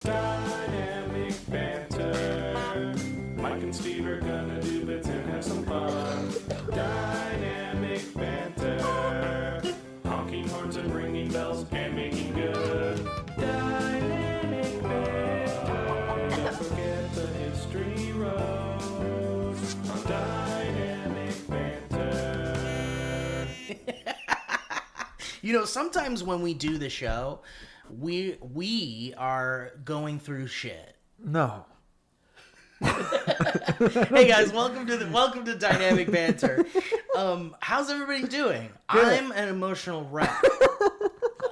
Dynamic banter. Mike and Steve are gonna do bits and have some fun. Dynamic banter. Honking horns and ringing bells and making good. Dynamic banter. Don't forget the history road on Dynamic banter. You know, sometimes when we do the show, we are going through shit. No. Hey guys, welcome to Dynamic Banter. How's everybody doing? Good. I'm an emotional wreck.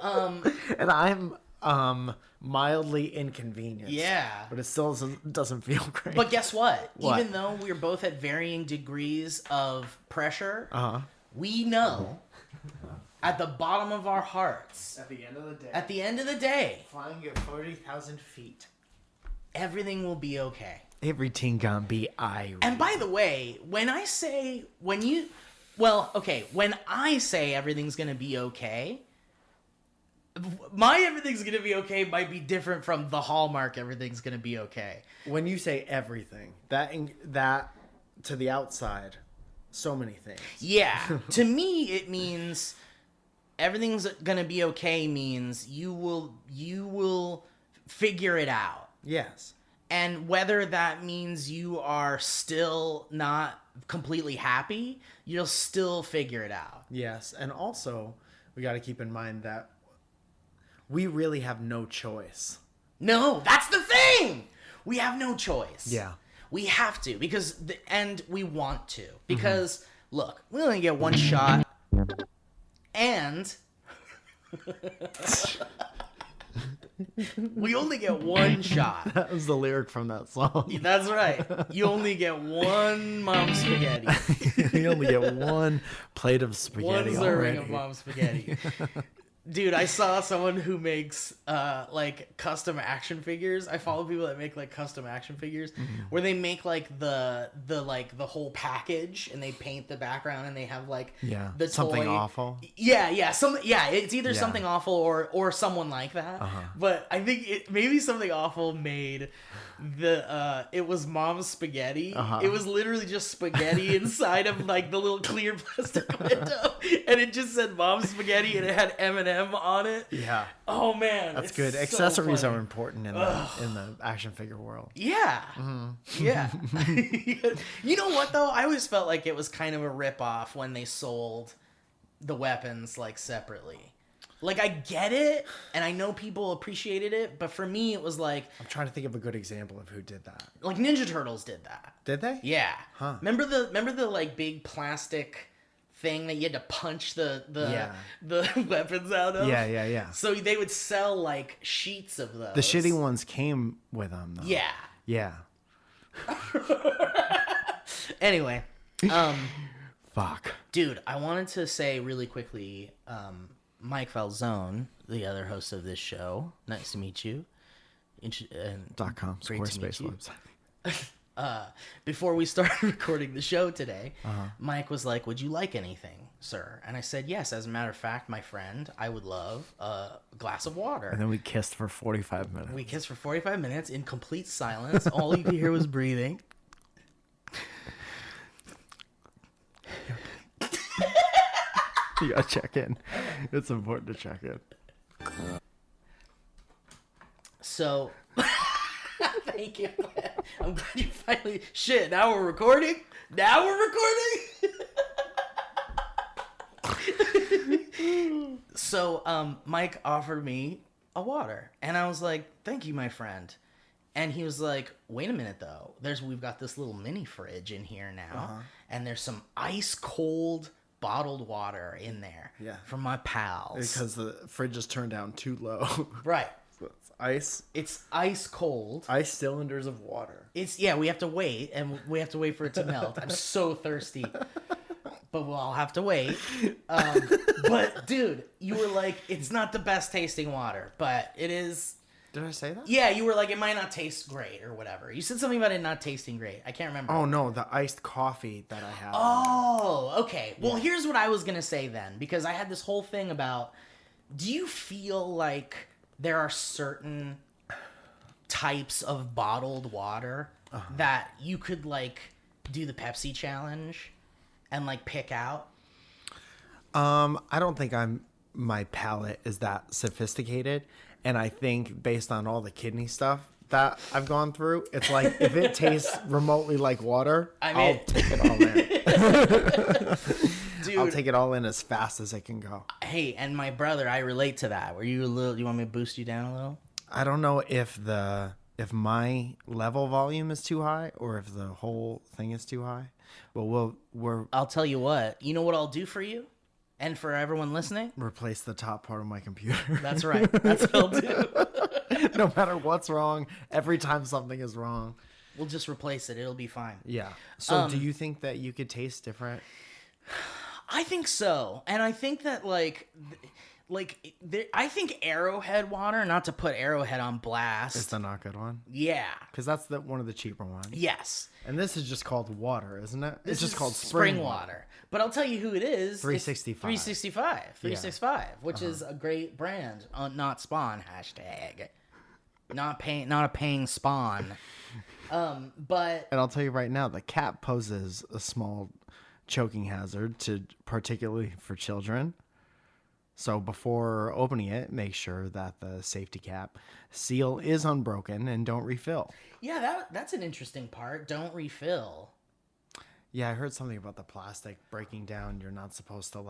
And I'm mildly inconvenienced. Yeah. But it still doesn't feel great. But guess what? What? Even though we're both at varying degrees of pressure, Uh-huh. we know at the bottom of our hearts, At the end of the day, flying at 40,000 feet, everything will be okay. everything gonna be irate. And by the way, when I say everything's gonna be okay, my everything's gonna be okay might be different from the Hallmark everything's gonna be okay. When you say everything, that to the outside, so many things. Yeah. To me, it means everything's gonna be okay means you will figure it out. Yes. And whether that means you are still not completely happy, you'll still figure it out. Yes. And also, we got to keep in mind that we really have no choice. No, that's the thing. We have no choice. Yeah. We have to and we want to because look, we only get one shot, and we only get one shot. That was the lyric from that song. That's right. You only get one mom spaghetti. You only get one plate of spaghetti. One serving already. of mom spaghetti. Dude, I saw someone who makes like custom action figures. I follow people that make like custom action figures where they make like the whole package and they paint the background and they have like the something toy. awful. Yeah, it's either something awful or someone like that. But I think maybe something awful made it was mom's spaghetti. It was literally just spaghetti inside of like the little clear plastic window, and it just said mom's spaghetti and it had M&M on it. Yeah. Oh man, That's it's good. so Accessories funny. are important in the action figure world. Yeah. Yeah. You know what though? I always felt like it was kind of a ripoff when they sold the weapons like separately. Like I get it, and I know people appreciated it, but for me it was like I'm trying to think of a good example of who did that. like Ninja Turtles did that. Did they? Yeah. Huh. Remember the like big plastic thing that you had to punch the weapons out of? Yeah. So they would sell like sheets of those. The shitty ones came with them, though. Yeah. Yeah. Anyway, Fuck. dude, I wanted to say really quickly, Mike Falzone, the other host of this show, nice to meet you. .com, Great to meet Squarespace you. website. Before we started recording the show today, Mike was like, "Would you like anything, sir?" And I said, "Yes, as a matter of fact, my friend, I would love a glass of water." And then we kissed for 45 minutes. We kissed for 45 minutes in complete silence. All you could hear was breathing. You gotta check in. It's important to check in. So, thank you. I'm glad you finally. Shit, now we're recording? So, Mike offered me a water, and I was like, "Thank you, my friend." And he was like, "Wait a minute, though. We've got this little mini fridge in here now, and there's some ice cold bottled water in there from my pals Because the fridge is turned down too low. right." So it's ice. It's ice cold. Ice cylinders of water. We have to wait, and we have to wait for it to melt. I'm so thirsty, but we'll all have to wait. But dude, you were like, it's not the best tasting water, but it is. Did I say that? Yeah, you were like, it might not taste great or whatever. You said something about it not tasting great. I can't remember. Oh no, the iced coffee that I have. Oh, okay. Well, here's what I was gonna say then, because I had this whole thing about. Do you feel like there are certain types of bottled water that you could like do the Pepsi challenge and like pick out? I don't think my palate is that sophisticated, and I think based on all the kidney stuff that I've gone through, it's like if it tastes remotely like water, I'll take it all in. Dude, I'll take it all in as fast as it can go. Hey, and my brother, I relate to that. Were you a little? You want me to boost you down a little? I don't know if my level volume is too high or if the whole thing is too high. But I'll tell you what. You know what I'll do for you, and for everyone listening. Replace the top part of my computer. That's right. That's what I'll do. No matter what's wrong, every time something is wrong, we'll just replace it. It'll be fine. Yeah. So, do you think that you could taste different? I think so, and I think that I think Arrowhead water. Not to put Arrowhead on blast. It's the not good one. Yeah, because that's one of the cheaper ones. Yes. And this is just called water, isn't it? It's just called spring water. But I'll tell you who it is. 365. 365, which is a great brand. Not Spawn hashtag. Not a paying Spawn. But and I'll tell you right now, the cap poses a small choking hazard particularly for children. So before opening it, make sure that the safety cap seal is unbroken and don't refill. Yeah, that's an interesting part. Don't refill. Yeah, I heard something about the plastic breaking down. You're not supposed to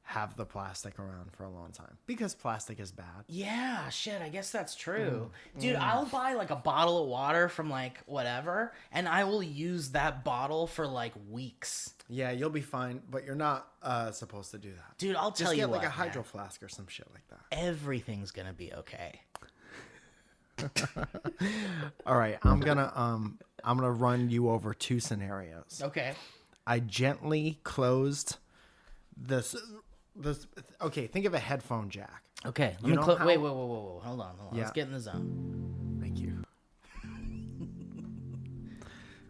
have the plastic around for a long time because plastic is bad. Yeah, shit, I guess that's true. Dude, I'll buy a bottle of water from whatever, and I will use that bottle for weeks. Yeah, you'll be fine, but you're not supposed to do that. Dude, I'll tell you what. Just get a hydro flask or some shit like that. Everything's gonna be okay. All right, I'm gonna run you over two scenarios. Okay. I gently closed this. Okay, think of a headphone jack. Okay, let me close. Wait, hold on. Yeah. Let's get in the zone. Thank you.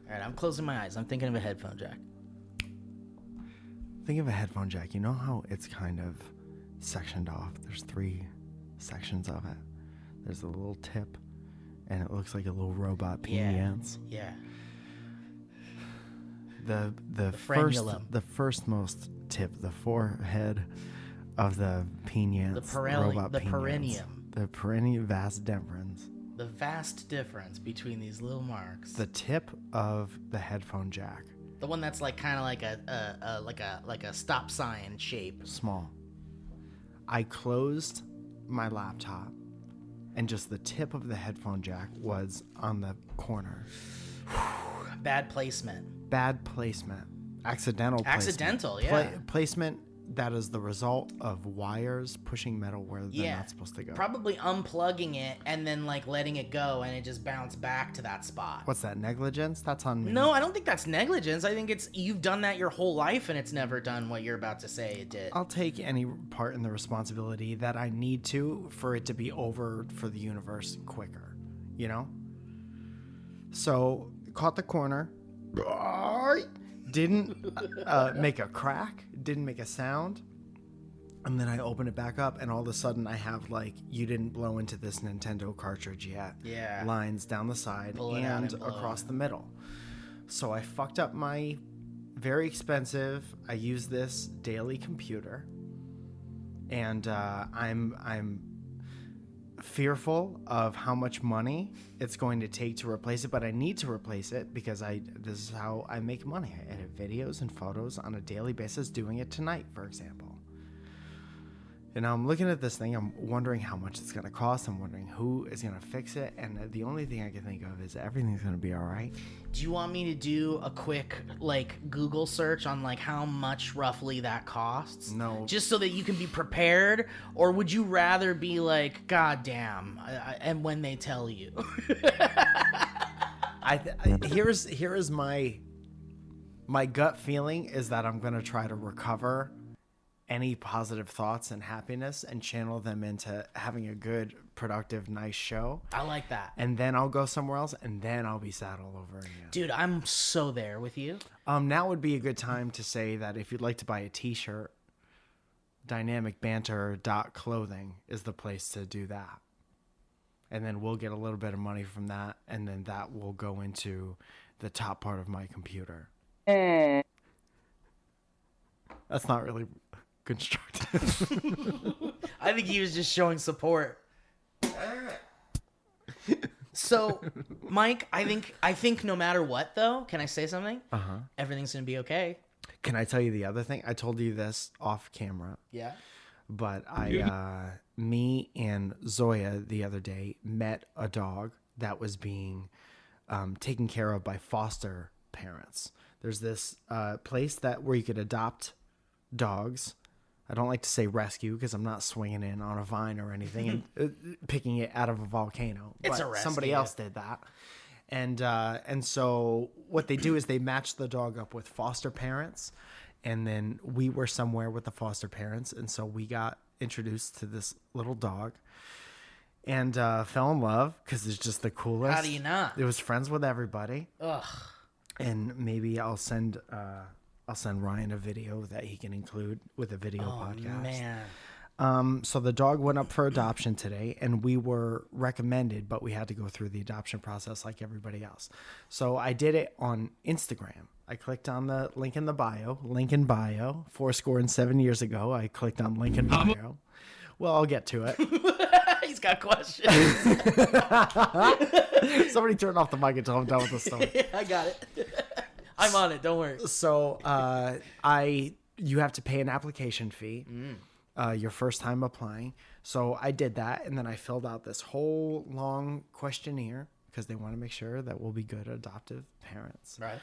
All right, I'm closing my eyes. I'm thinking of a headphone jack. Think of a headphone jack. You know how it's kind of sectioned off? There's 3 sections of it. There's a little tip, and it looks like a little robot peeing ants. Yeah. The first most tip, the forehead of the peeing ants, the perineum. The perineum vast difference. The vast difference between these little marks. The tip of the headphone jack. The one that's kind of like a stop sign shape. Small. I closed my laptop, and just the tip of the headphone jack was on the corner. Bad placement. Accidental placement. Yeah. Placement that is the result of wires pushing metal where they're not supposed to go. Probably unplugging it and then letting it go, and it just bounced back to that spot. What's that, negligence? That's on me. No, I don't think that's negligence. I think it's you've done that your whole life and it's never done what you're about to say it did. I'll take any part in the responsibility that I need to for it to be over for the universe quicker, So, caught the corner. Didn't make a crack, didn't make a sound, and then I open it back up, and all of a sudden I have you didn't blow into this Nintendo cartridge yet. Yeah. Lines down the side and across the middle. So I fucked up my very expensive, I use this daily computer, and I'm fearful of how much money it's going to take to replace it, but I need to replace it because this is how I make money. I edit videos and photos on a daily basis, doing it tonight, for example. And I'm looking at this thing, I'm wondering how much it's going to cost, I'm wondering who is going to fix it, and the only thing I can think of is everything's going to be all right. Do you want me to do a quick Google search on how much roughly that costs? No. Just so that you can be prepared, or would you rather be God damn, and when they tell you? Here's my gut feeling is that I'm going to try to recover any positive thoughts and happiness and channel them into having a good, productive, nice show. I like that. And then I'll go somewhere else, and then I'll be sad all over again. Dude, I'm so there with you. Now would be a good time to say that if you'd like to buy a t-shirt, dynamicbanter.clothing is the place to do that. and then we'll get a little bit of money from that, and then that will go into the top part of my computer. That's not really constructive. I think he was just showing support. So, Mike, I think no matter what, though, can I say something? Everything's gonna be okay. Can I tell you the other thing? I told you this off camera. Yeah. But me and Zoya the other day met a dog that was being taken care of by foster parents. There's this place where you could adopt dogs. I don't like to say rescue because I'm not swinging in on a vine or anything and picking it out of a volcano. It's but a rescue. Somebody else did that. And so what they do is they match the dog up with foster parents. And then we were somewhere with the foster parents. And so we got introduced to this little dog and fell in love because it's just the coolest. How do you not? It was friends with everybody. Ugh. And maybe I'll send Ryan a video that he can include with a video podcast. Man. So the dog went up for adoption today, and we were recommended, but we had to go through the adoption process like everybody else. So I did it on Instagram. I clicked on the link in bio, 7 years ago. I clicked on link in bio. Well, I'll get to it. He's got questions. Somebody turn off the mic until I'm done with the story. Yeah, I got it. I'm on it. Don't worry. So you have to pay an application fee your first time applying. So I did that, and then I filled out this whole long questionnaire because they want to make sure that we'll be good adoptive parents. Right.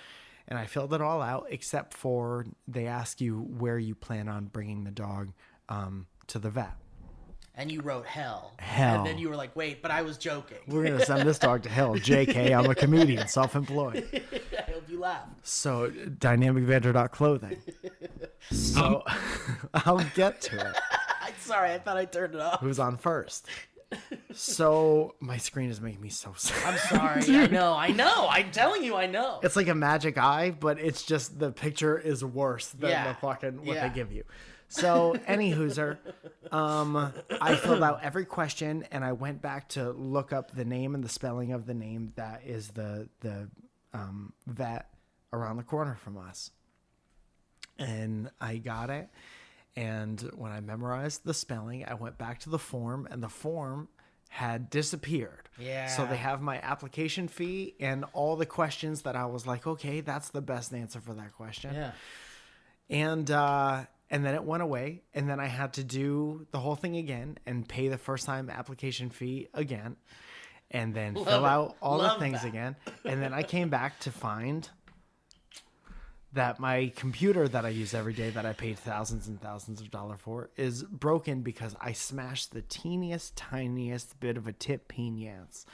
And I filled it all out except for they ask you where you plan on bringing the dog to the vet. And you wrote hell. Hell. And then you were like, wait, but I was joking. We're going to send this dog to hell. JK, I'm a comedian, self-employed. I hope you laugh. So, dynamicbanter.clothing. So, I'll get to it. Sorry, I thought I turned it off. Who's on first? So, my screen is making me so sad. I'm sorry. I know. I'm telling you, I know. It's like a magic eye, but it's just the picture is worse than the fucking what they give you. So, any hooser, I filled out every question, and I went back to look up the name and the spelling of the name that is the vet around the corner from us. And I got it. And when I memorized the spelling, I went back to the form, and the form had disappeared. Yeah. So they have my application fee and all the questions that I was like, okay, that's the best answer for that question. Yeah. And then it went away, and then I had to do the whole thing again and pay the first time application fee again, and then fill out all the things again. And then I came back to find that my computer that I use every day that I paid thousands and thousands of dollars for is broken because I smashed the teeniest, tiniest bit of a tip piniance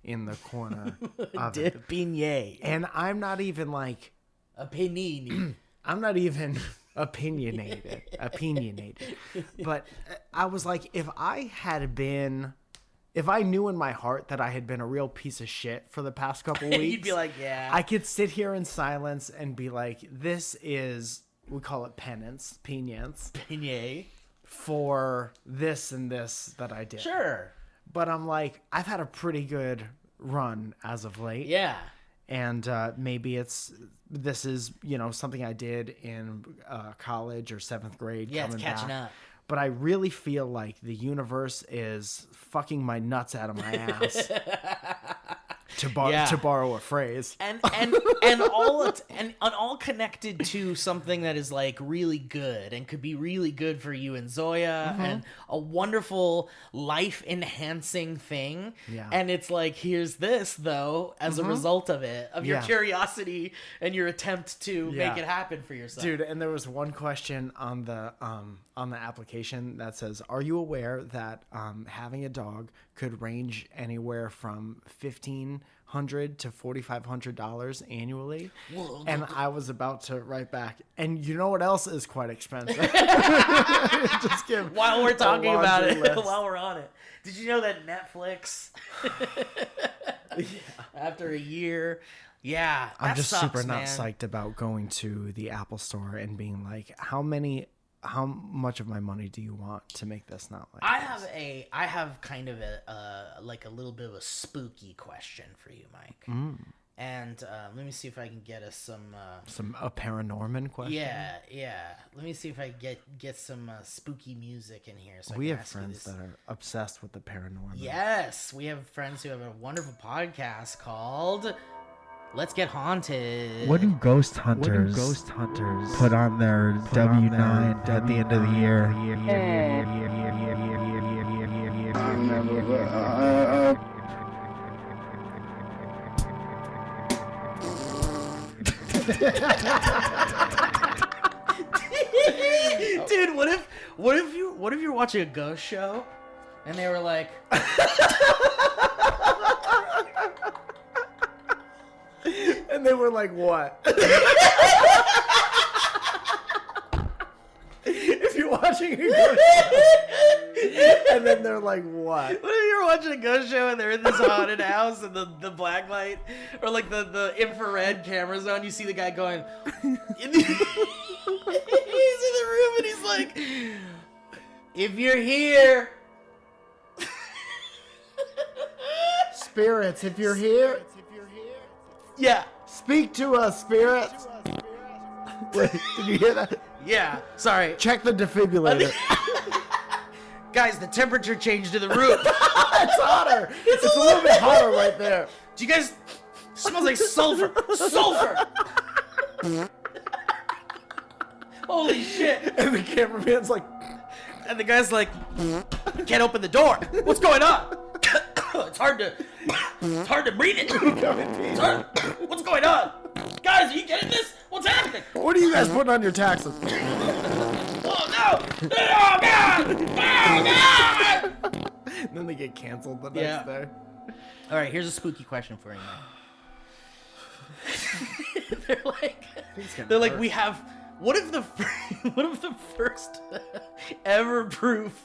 in the corner of it. Dip pinier. And I'm not even like... A panini. I'm not even opinionated. But I was like, if I knew in my heart that I had been a real piece of shit for the past couple weeks, You'd be like, yeah. I could sit here in silence and be like, this is, we call it penance, Pinier. for this and this that I did. Sure. But I'm like, I've had a pretty good run as of late. Yeah. And maybe this is, something I did in college or 7th grade. Yeah, it's catching up. But I really feel like the universe is fucking my nuts out of my ass. To borrow a phrase, and all connected to something that is like really good and could be really good for you and Zoya, and a wonderful life enhancing thing. Yeah. And it's like, here's this though, as a result of it, of your curiosity and your attempt to make it happen for yourself, dude. And there was one question on the application that says, "Are you aware that having a dog could range anywhere from $1,500 to $4,500 annually?" Whoa. And I was about to write back, and you know what else is quite expensive? Just give while we're talking about it, list. while we're on it, did you know that Netflix, after a year, I'm just sucks, super not man. psyched about going to the Apple store and being like, how many how much of my money do you want to make this not like I have kind of a like a little bit of a spooky question for you, Mike. And let me see if I can get us a paranorman question. Yeah. Let me see if I get some spooky music in here. So we have friends that are obsessed with the paranormal. Yes, we have friends who have a wonderful podcast called Let's Get Haunted. What do ghost hunters put on their W-9 at the end of the year? Dude, what if you're watching a ghost show and they were like and they were like, what? If you're watching a ghost show and then they're like, what? What if you're watching a ghost show and they're in this haunted house and the black light or like the infrared camera's on, you see the guy going he's in the room and he's like, if you're here, spirits, if you're here, yeah, speak to us, spirits. Wait, did you hear that? Yeah, sorry. Check the defibrillator. Guys, the temperature changed in the room. It's hotter. It's a little bit hotter right there. Do you guys... It smells like sulfur. Sulfur! Holy shit. And the cameraman's like... And the guy's like, can't open the door. What's going on? It's hard to breathe it. What's going on? Guys, are you getting this? What's happening? What are you guys putting on your taxes? Oh, no! Oh, God! Oh, God! And then they get canceled the next day. All right, here's a spooky question for you, man. they're like, we have... What if the first ever proof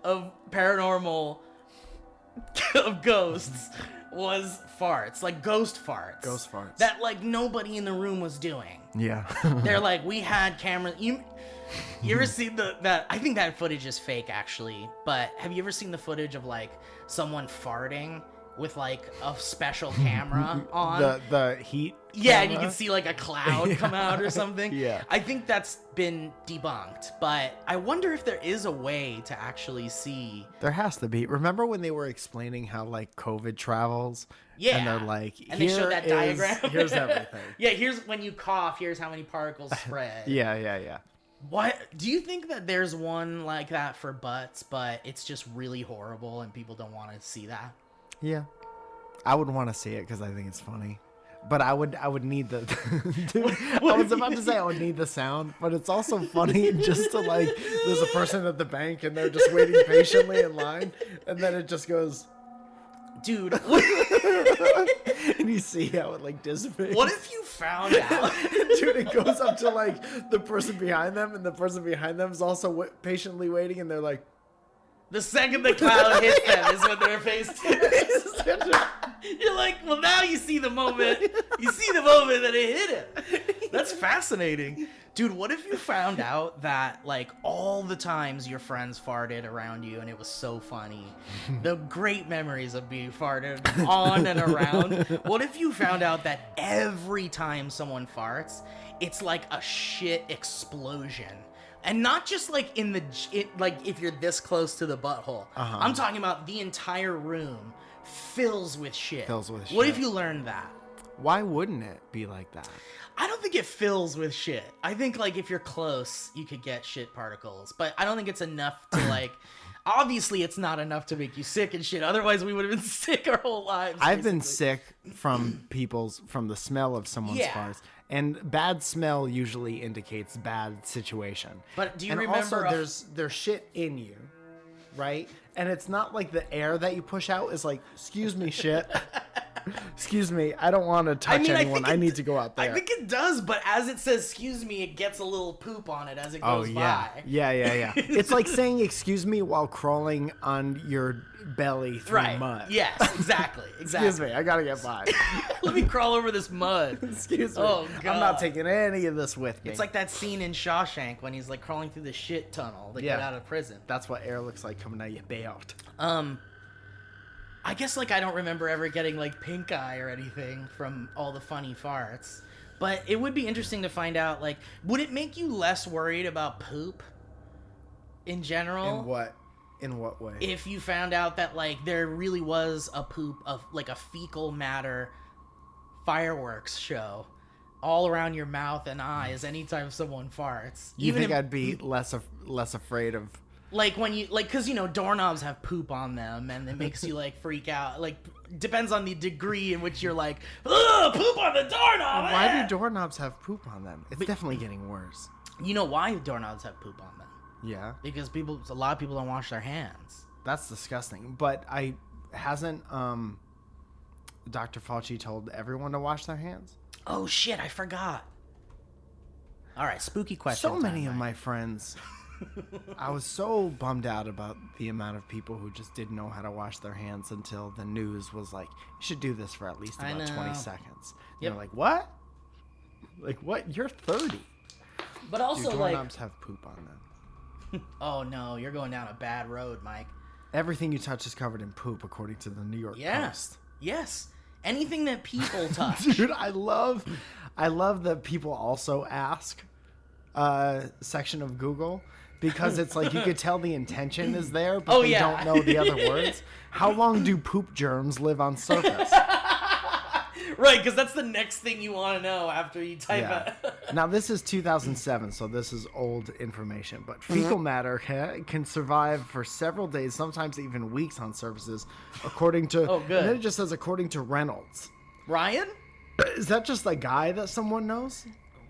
of paranormal of ghosts was farts, like ghost farts? Ghost farts. That like nobody in the room was doing. Yeah. They're like, we had cameras. You ever seen that? I think that footage is fake, actually. But have you ever seen the footage of like someone farting with like a special camera on? The heat. Yeah, and you can see like a cloud come out or something. Yeah. I think that's been debunked, but I wonder if there is a way to actually see. There has to be. Remember when they were explaining how like COVID travels? Yeah. And they're like, and they showed that diagram. Here's everything. Yeah, here's when you cough, here's how many particles spread. Yeah. What do you think that there's one like that for butts, but it's just really horrible and people don't want to see that? Yeah. I would want to see it because I think it's funny. But I would need the dude, I was about to say I would need the sound, but it's also funny just to like there's a person at the bank and they're just waiting patiently in line and then it just goes, dude. And you see how it like dissipates. What if you found out? Dude, it goes up to like the person behind them and the person behind them is also patiently waiting and they're like, the second the cloud hits them is when they're faced. You're like, well, now you see the moment. You see the moment that it hit him. That's fascinating. Dude, what if you found out that, like, all the times your friends farted around you and it was so funny? The great memories of being farted on and around. What if you found out that every time someone farts, it's like a shit explosion? And not just like like if you're this close to the butthole. I'm talking about the entire room fills with shit. What if you learned that? Why wouldn't it be like that? I don't think it fills with shit. I think like if you're close, you could get shit particles. But I don't think it's enough to like... Obviously, it's not enough to make you sick and shit. Otherwise, we would have been sick our whole lives. I've been sick from the smell of someone's farts. And bad smell usually indicates bad situation. But do you and remember... also, there's shit in you, right? And it's not like the air that you push out is like, excuse me, shit. Excuse me, I don't want to touch anyone. I need to go out there. I think it does, but as it says excuse me, it gets a little poop on it as it goes by. Yeah. It's like saying excuse me while crawling on your belly through mud. Yes, exactly. Excuse me, I gotta get by. Let me crawl over this mud. Excuse me. Oh, God. I'm not taking any of this with me. It's like that scene in Shawshank when he's like crawling through the shit tunnel to get out of prison. That's what air looks like coming out your belt. I guess like I don't remember ever getting like pink eye or anything from all the funny farts. But it would be interesting to find out, like, would it make you less worried about poop in general? In what way? If you found out that like there really was a poop of like a fecal matter fireworks show all around your mouth and eyes anytime someone farts. You think I'd be less afraid of? Like when you because doorknobs have poop on them and it makes you like freak out. Like depends on the degree in which you're like, ugh, poop on the doorknob. Why do doorknobs have poop on them? It's definitely getting worse. You know why doorknobs have poop on them? Yeah. Because a lot of people don't wash their hands. That's disgusting. But hasn't Dr. Fauci told everyone to wash their hands? Oh shit, I forgot. All right, spooky question. So many of my friends, I was so bummed out about the amount of people who just didn't know how to wash their hands until the news was like, you should do this for at least about 20 seconds. Yep. They're like, what? Like, what? You're 30. But also, doorknobs have poop on them. Oh no, you're going down a bad road, Mike. Everything you touch is covered in poop, according to the New York Post. Yes. Anything that people touch. Dude, I love that people also ask section of Google, because it's like you could tell the intention is there, but they don't know the other words. How long do poop germs live on surface? Right, because that's the next thing you want to know after you type it. Now, this is 2007, so this is old information, but fecal matter can survive for several days, sometimes even weeks on surfaces, according to... Oh, good. And then it just says, according to Reynolds. Ryan? Is that just a guy that someone knows?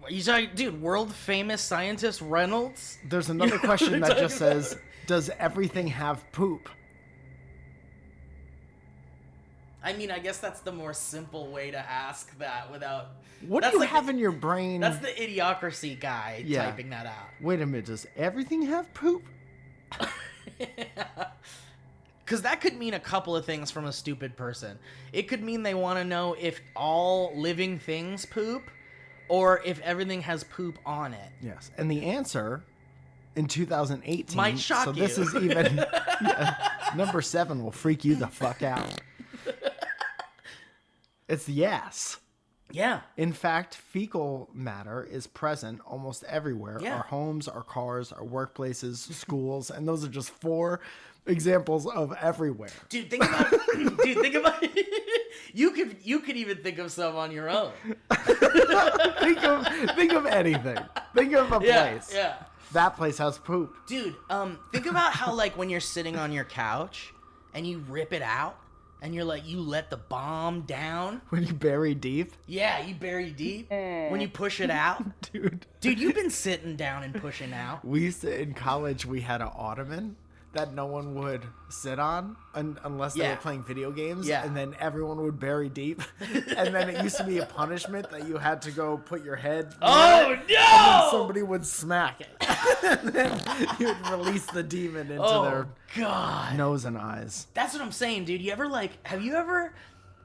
You talking, dude, world-famous scientist Reynolds? There's another question that just says, does everything have poop? I mean, I guess that's the more simple way to ask that without... What do you have in your brain? That's the idiocracy guy typing that out. Wait a minute, does everything have poop? Because that could mean a couple of things from a stupid person. It could mean they want to know if all living things poop, or if everything has poop on it. Yes, and the answer in 2018... might shock you. So this is even... number 7 will freak you the fuck out. It's yes. Yeah. In fact, fecal matter is present almost everywhere. Yeah. Our homes, our cars, our workplaces, schools, and those are just 4 examples of everywhere. Dude, think about you could even think of some on your own. think of anything. Think of a place. Yeah. That place has poop. Dude, think about how like when you're sitting on your couch and you rip it out. And you're like, you let the bomb down. When you bury deep? Yeah, you bury deep. When you push it out. Dude, you've been sitting down and pushing out. We used to, in college, we had an ottoman that no one would sit on unless they were playing video games. Yeah. And then everyone would bury deep. And then it used to be a punishment that you had to go put your head. Oh, no! And then somebody would smack it. And then you would release the demon into their nose and eyes. That's what I'm saying, dude. Have you ever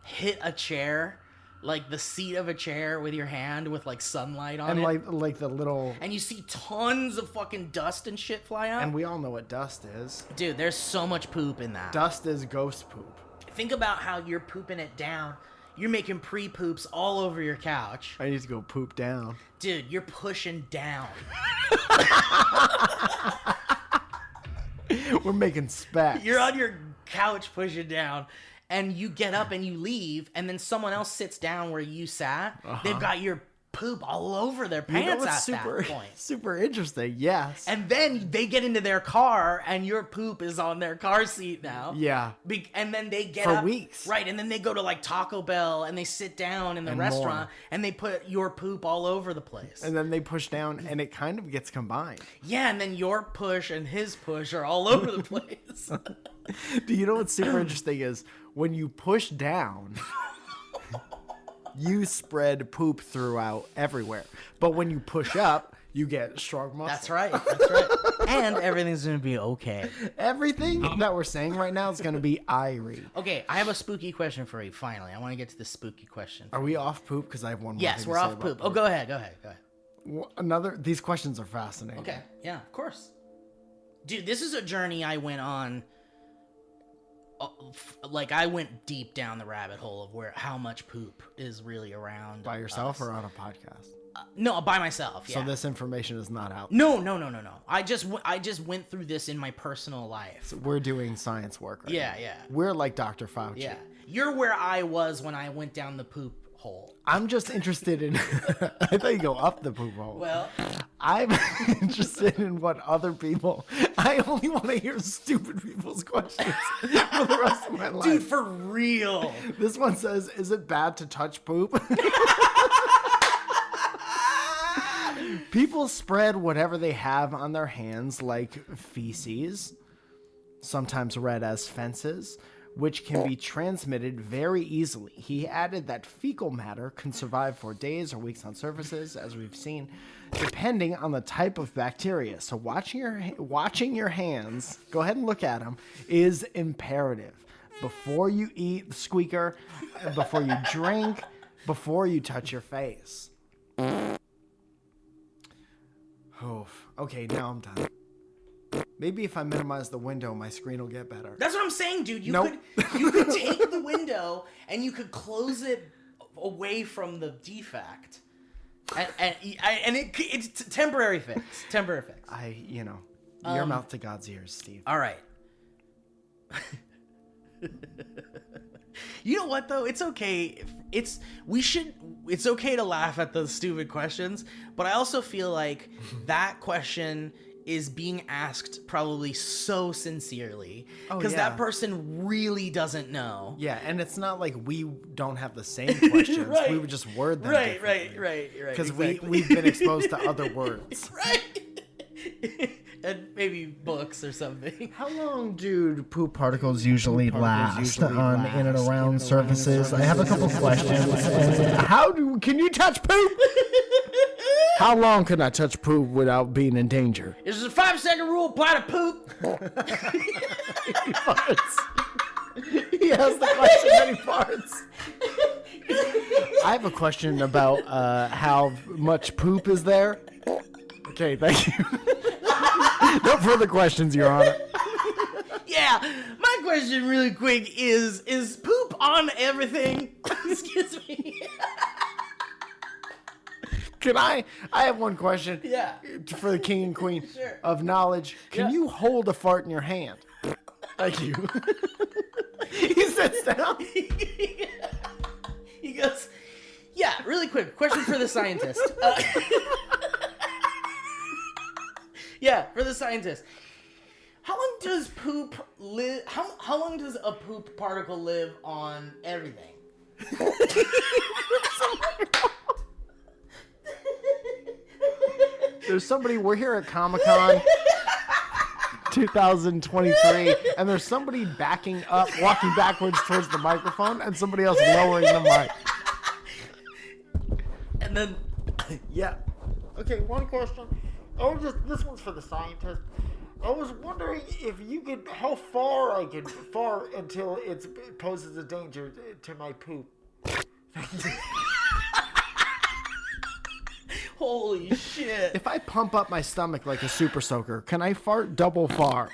hit a chair, like the seat of a chair with your hand with like sunlight on it? And like the little... And you see tons of fucking dust and shit fly out? And we all know what dust is. Dude, there's so much poop in that. Dust is ghost poop. Think about how you're pooping it down. You're making pre-poops all over your couch. I need to go poop down. Dude, you're pushing down. We're making specs. You're on your couch pushing down, and you get up and you leave, and then someone else sits down where you sat. They've got your poop all over their pants that point. Super interesting, yes. And then they get into their car, and your poop is on their car seat now. Yeah. And then they get for up. Weeks. Right, and then they go to like Taco Bell, and they sit down in the restaurant, and they put your poop all over the place. And then they push down, and it kind of gets combined. Yeah, and then your push and his push are all over the place. Do you know what's super interesting is when you push down... you spread poop throughout everywhere. But when you push up, you get strong muscle. That's right. That's right. And everything's going to be okay. Everything that we're saying right now is going to be Irie. Okay, I have a spooky question for you, finally. I want to get to the spooky question. Are we off poop? Because I have one more Yes, thing we're to say off about poop. Oh, go ahead. These questions are fascinating. Okay, yeah, of course. Dude, this is a journey I went on. Like, I went deep down the rabbit hole of how much poop is really around. By yourself us. or on a podcast? No, by myself. Yeah. So this information is not out. No. I just went through this in my personal life. So we're doing science work right now. Yeah. We're like Dr. Fauci. Yeah. You're where I was when I went down the poop hole. I'm just interested in... I thought you go up the poop hole. Well... I'm interested in what other people... I only want to hear stupid people's questions for the rest of my life. Dude, for real. This one says, is it bad to touch poop? People spread whatever they have on their hands, like feces, sometimes read as fences, which can be transmitted very easily. He added that fecal matter can survive for days or weeks on surfaces, as we've seen, depending on the type of bacteria. So watching your hands, go ahead and look at them, is imperative. Before you eat the squeaker, before you drink, before you touch your face. Oof. Okay, now I'm done. Maybe if I minimize the window, my screen will get better. That's what I'm saying, dude. You Nope. could take the window and you could close it away from the defect, and it's temporary fix. Temporary fix. Your mouth to God's ears, Steve. All right. You know what though? It's okay. It's okay to laugh at the stupid questions, but I also feel like that question is being asked probably so sincerely because that person really doesn't know. Yeah, and it's not like we don't have the same questions. Right. We would just word them Right. differently. Because Exactly. we've been exposed to other words. Right. And maybe books or something. How long do poop Particles usually last on in and around surfaces. I have a couple questions. Can you touch poop? How long can I touch poop without being in danger? Is there a 5-second rule apply to poop? He farts. He has the question that he farts. I have a question about how much poop is there. Okay, thank you. No further questions, Your Honor. Yeah, my question really quick is poop on everything? Excuse me. Can I have one question. Yeah. For the king and queen Sure. of knowledge. Can you hold a fart in your hand? Thank you. He sits down. He goes, yeah, really quick. Question for the scientist. Yeah, for the scientist. How long does poop live? How long does a poop particle live on everything? There's somebody, we're here at Comic-Con 2023, and there's somebody backing up, walking backwards towards the microphone, and somebody else lowering the mic. And then, Yeah. Okay, one question. This one's for the scientist. I was wondering if you could, how far I could fart until it poses a danger to my poop. holy shit. If I pump up my stomach like a super soaker, can I fart double far?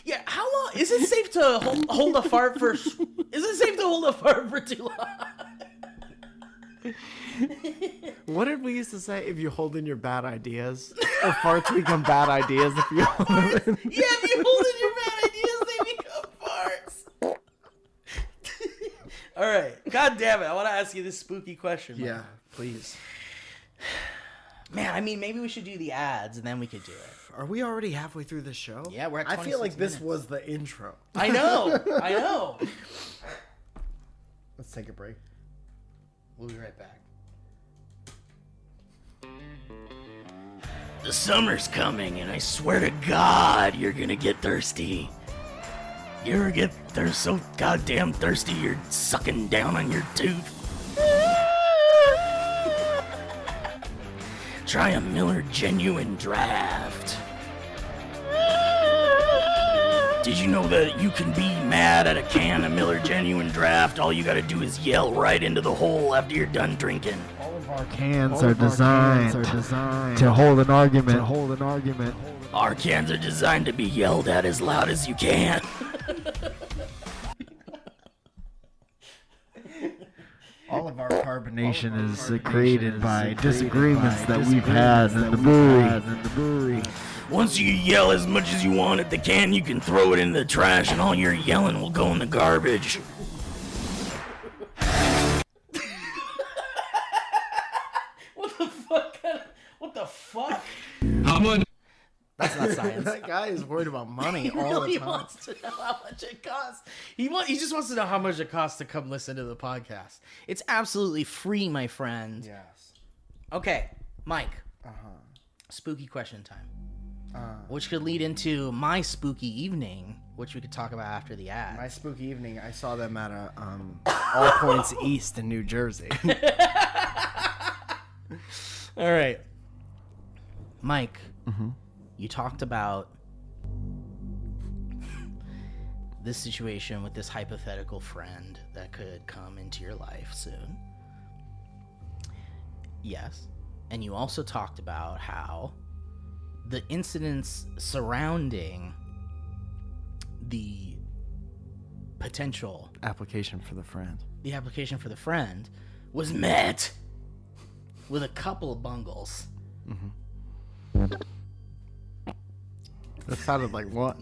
Yeah, how long is it safe to hold a fart for? Is it safe to hold a fart for too long? What did we used to say? If you hold in your bad ideas, or farts become bad ideas if you hold them in. Yeah, if you hold in your bad ideas, they become farts. All right, God damn it! I want to ask you this spooky question. Yeah, please. Man, I mean, maybe we should do the ads and then we could do it. Are we already halfway through the show? Yeah, we're at 26 I feel like this minutes. was the intro. I know. Let's take a break. We'll be right back. The summer's coming, and I swear to God, you're gonna get thirsty. You ever get so goddamn thirsty you're sucking down on your tooth? Try a Miller Genuine Draft. Did you know that you can be mad at a can of Miller Genuine Draft? All you gotta do is yell right into the hole after you're done drinking. All of our cans are designed to hold an argument. Our cans are designed to be yelled at as loud as you can. All of our carbonation is created by disagreements that we've had in the brewery. Once you yell as much as you want at the can, you can throw it in the trash and all your yelling will go in the garbage. What the fuck? What the fuck? How much? That's not science. That guy is worried about money He all really the time. wants to know how much it costs. He just wants to know how much it costs to come listen to the podcast. It's absolutely free, my friend. Yes. Okay, Mike. Spooky question time. Which could lead into my spooky evening, which we could talk about after the ad. My spooky evening, I saw them at a All Points East in New Jersey. All right. Mike, you talked about this situation with this hypothetical friend that could come into your life soon. Yes. And you also talked about how the incidents surrounding the potential Application for the friend. the application for the friend was met with a couple of bungles. That sounded like what?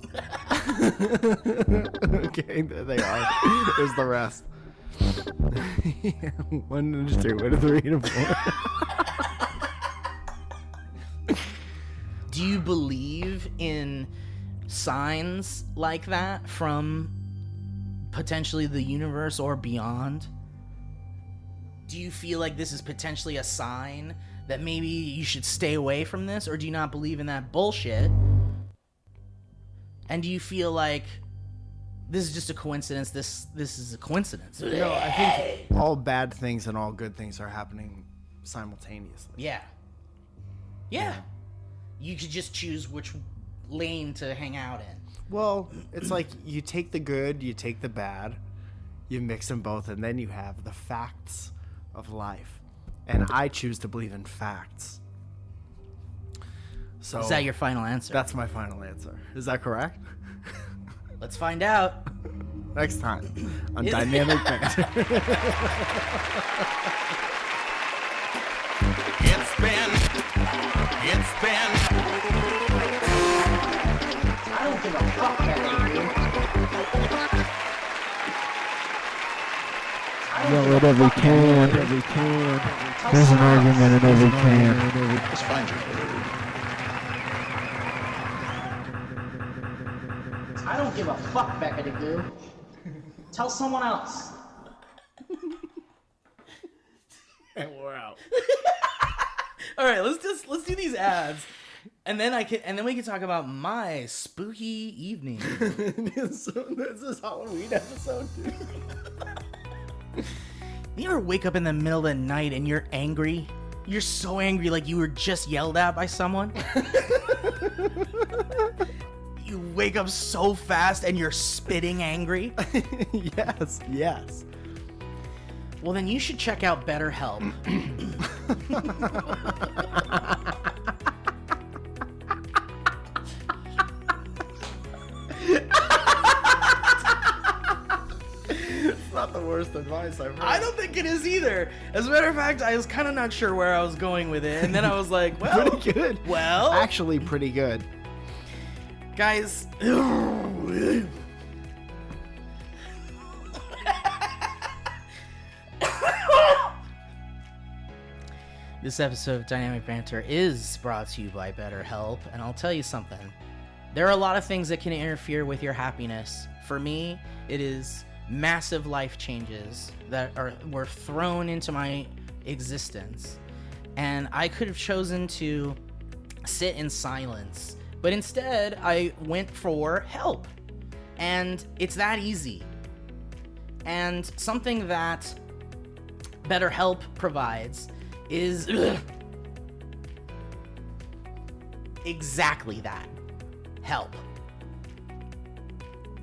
Okay, there they are. There's the rest. 1 to 2, 1 to 3 to 4. Do you believe in signs like that from potentially the universe or beyond? Do you feel like this is potentially a sign that maybe you should stay away from this, or do you not believe in that bullshit? And do you feel like this is just a coincidence? This is a coincidence. No, I think all bad things and all good things are happening simultaneously. Yeah. You could just choose which lane to hang out in. Well, it's like you take the good, you take the bad, you mix them both, and then you have the facts of life. And I choose to believe in facts. So Is that your final answer? That's my final answer. Is that correct? Let's find out. Next time on Dynamic Banter. It's been. I don't give a fuck, Yell at every can. There's an argument in every can. Let's find you. I don't give a fuck, Becca DeGoo. Tell someone else. And we're out. All right, let's do these ads, and then we can talk about my spooky evening. So this is Halloween episode 2. You ever wake up in the middle of the night and you're angry? You're so angry, like you were just yelled at by someone. You wake up so fast and you're spitting angry. Yes. Well, then you should check out BetterHelp. It's not the worst advice I've heard. I don't think it is either. As a matter of fact, I was kind of not sure where I was going with it, and then I was like, well, Pretty good. Well, Actually, pretty good. guys. This episode of Dynamic Banter is brought to you by BetterHelp, and I'll tell you something. There are a lot of things that can interfere with your happiness. For me, it is massive life changes that were thrown into my existence. And I could have chosen to sit in silence, but instead I went for help. And it's that easy. And something that BetterHelp provides is exactly that. Help.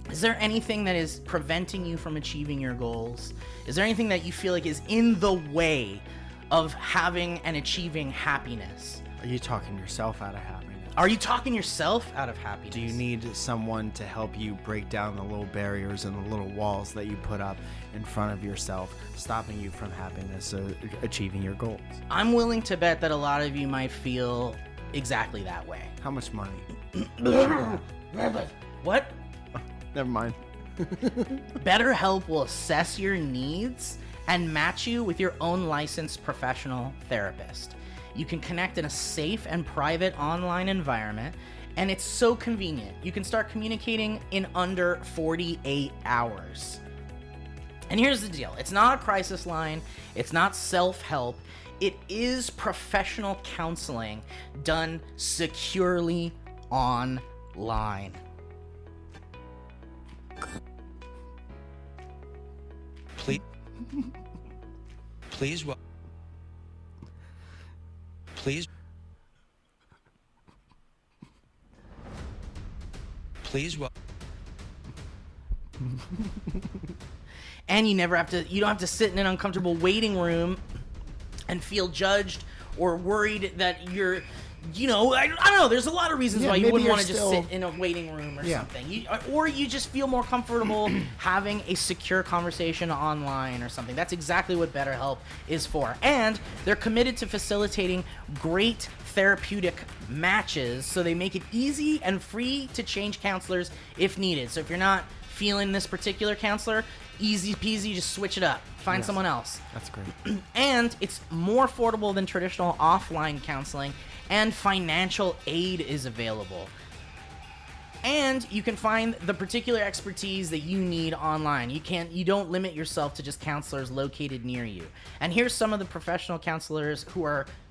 Is there anything that is preventing you from achieving your goals? Is there anything that you feel like is in the way of having and achieving happiness? Are you talking yourself out of happiness? Are you talking yourself out of happiness? Do you need someone to help you break down the little barriers and the little walls that you put up in front of yourself, stopping you from happiness or achieving your goals? I'm willing to bet that a lot of you might feel exactly that way. How much money? What? Never mind. BetterHelp will assess your needs and match you with your own licensed professional therapist. You can connect in a safe and private online environment, and it's so convenient. You can start communicating in under 48 hours. And here's the deal. It's not a crisis line. It's not self-help. It is professional counseling done securely online. Please. Please. Please. Please. And you don't have to sit in an uncomfortable waiting room and feel judged or worried that you're, I don't know. There's a lot of reasons why you wouldn't want to just sit in a waiting room or something. Or you just feel more comfortable having a secure conversation online or something. That's exactly what BetterHelp is for. And they're committed to facilitating great therapeutic matches, so they make it easy and free to change counselors if needed. So if you're not feeling this particular counselor, easy peasy, just switch it up. Find someone else. That's great. And it's more affordable than traditional offline counseling, and financial aid is available. And you can find the particular expertise that you need online. You don't limit yourself to just counselors located near you. And here's some of the professional counselors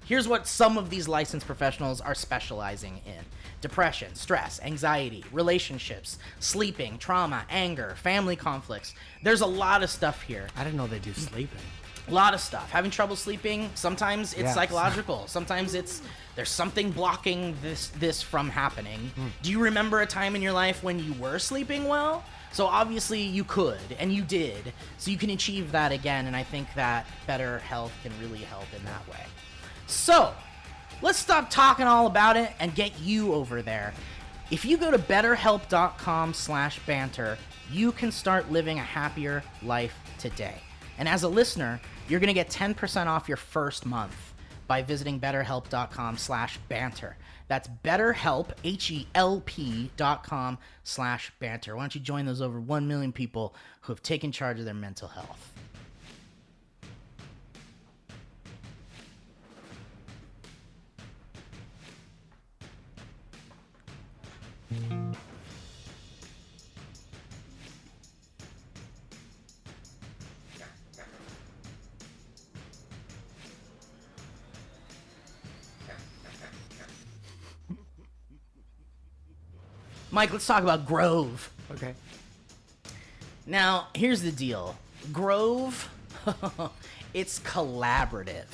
here's what some of these licensed professionals are specializing in: depression, stress, anxiety, relationships, sleeping, trauma, anger, family conflicts. There's a lot of stuff here. I didn't know they do sleeping. A lot of stuff. Having trouble sleeping, sometimes it's psychological. Sometimes there's something blocking this from happening. Do you remember a time in your life when you were sleeping well? So obviously you could, and you did. So you can achieve that again, and I think that BetterHelp can really help in that way. So, let's stop talking all about it and get you over there. If you go to betterhelp.com/banter, you can start living a happier life today. And as a listener, you're going to get 10% off your first month by visiting betterhelp.com/banter. That's BetterHelp, HELP.com/banter. Why don't you join those over 1 million people who have taken charge of their mental health? Mike, let's talk about Grove. Okay. Now, here's the deal. Grove, it's collaborative.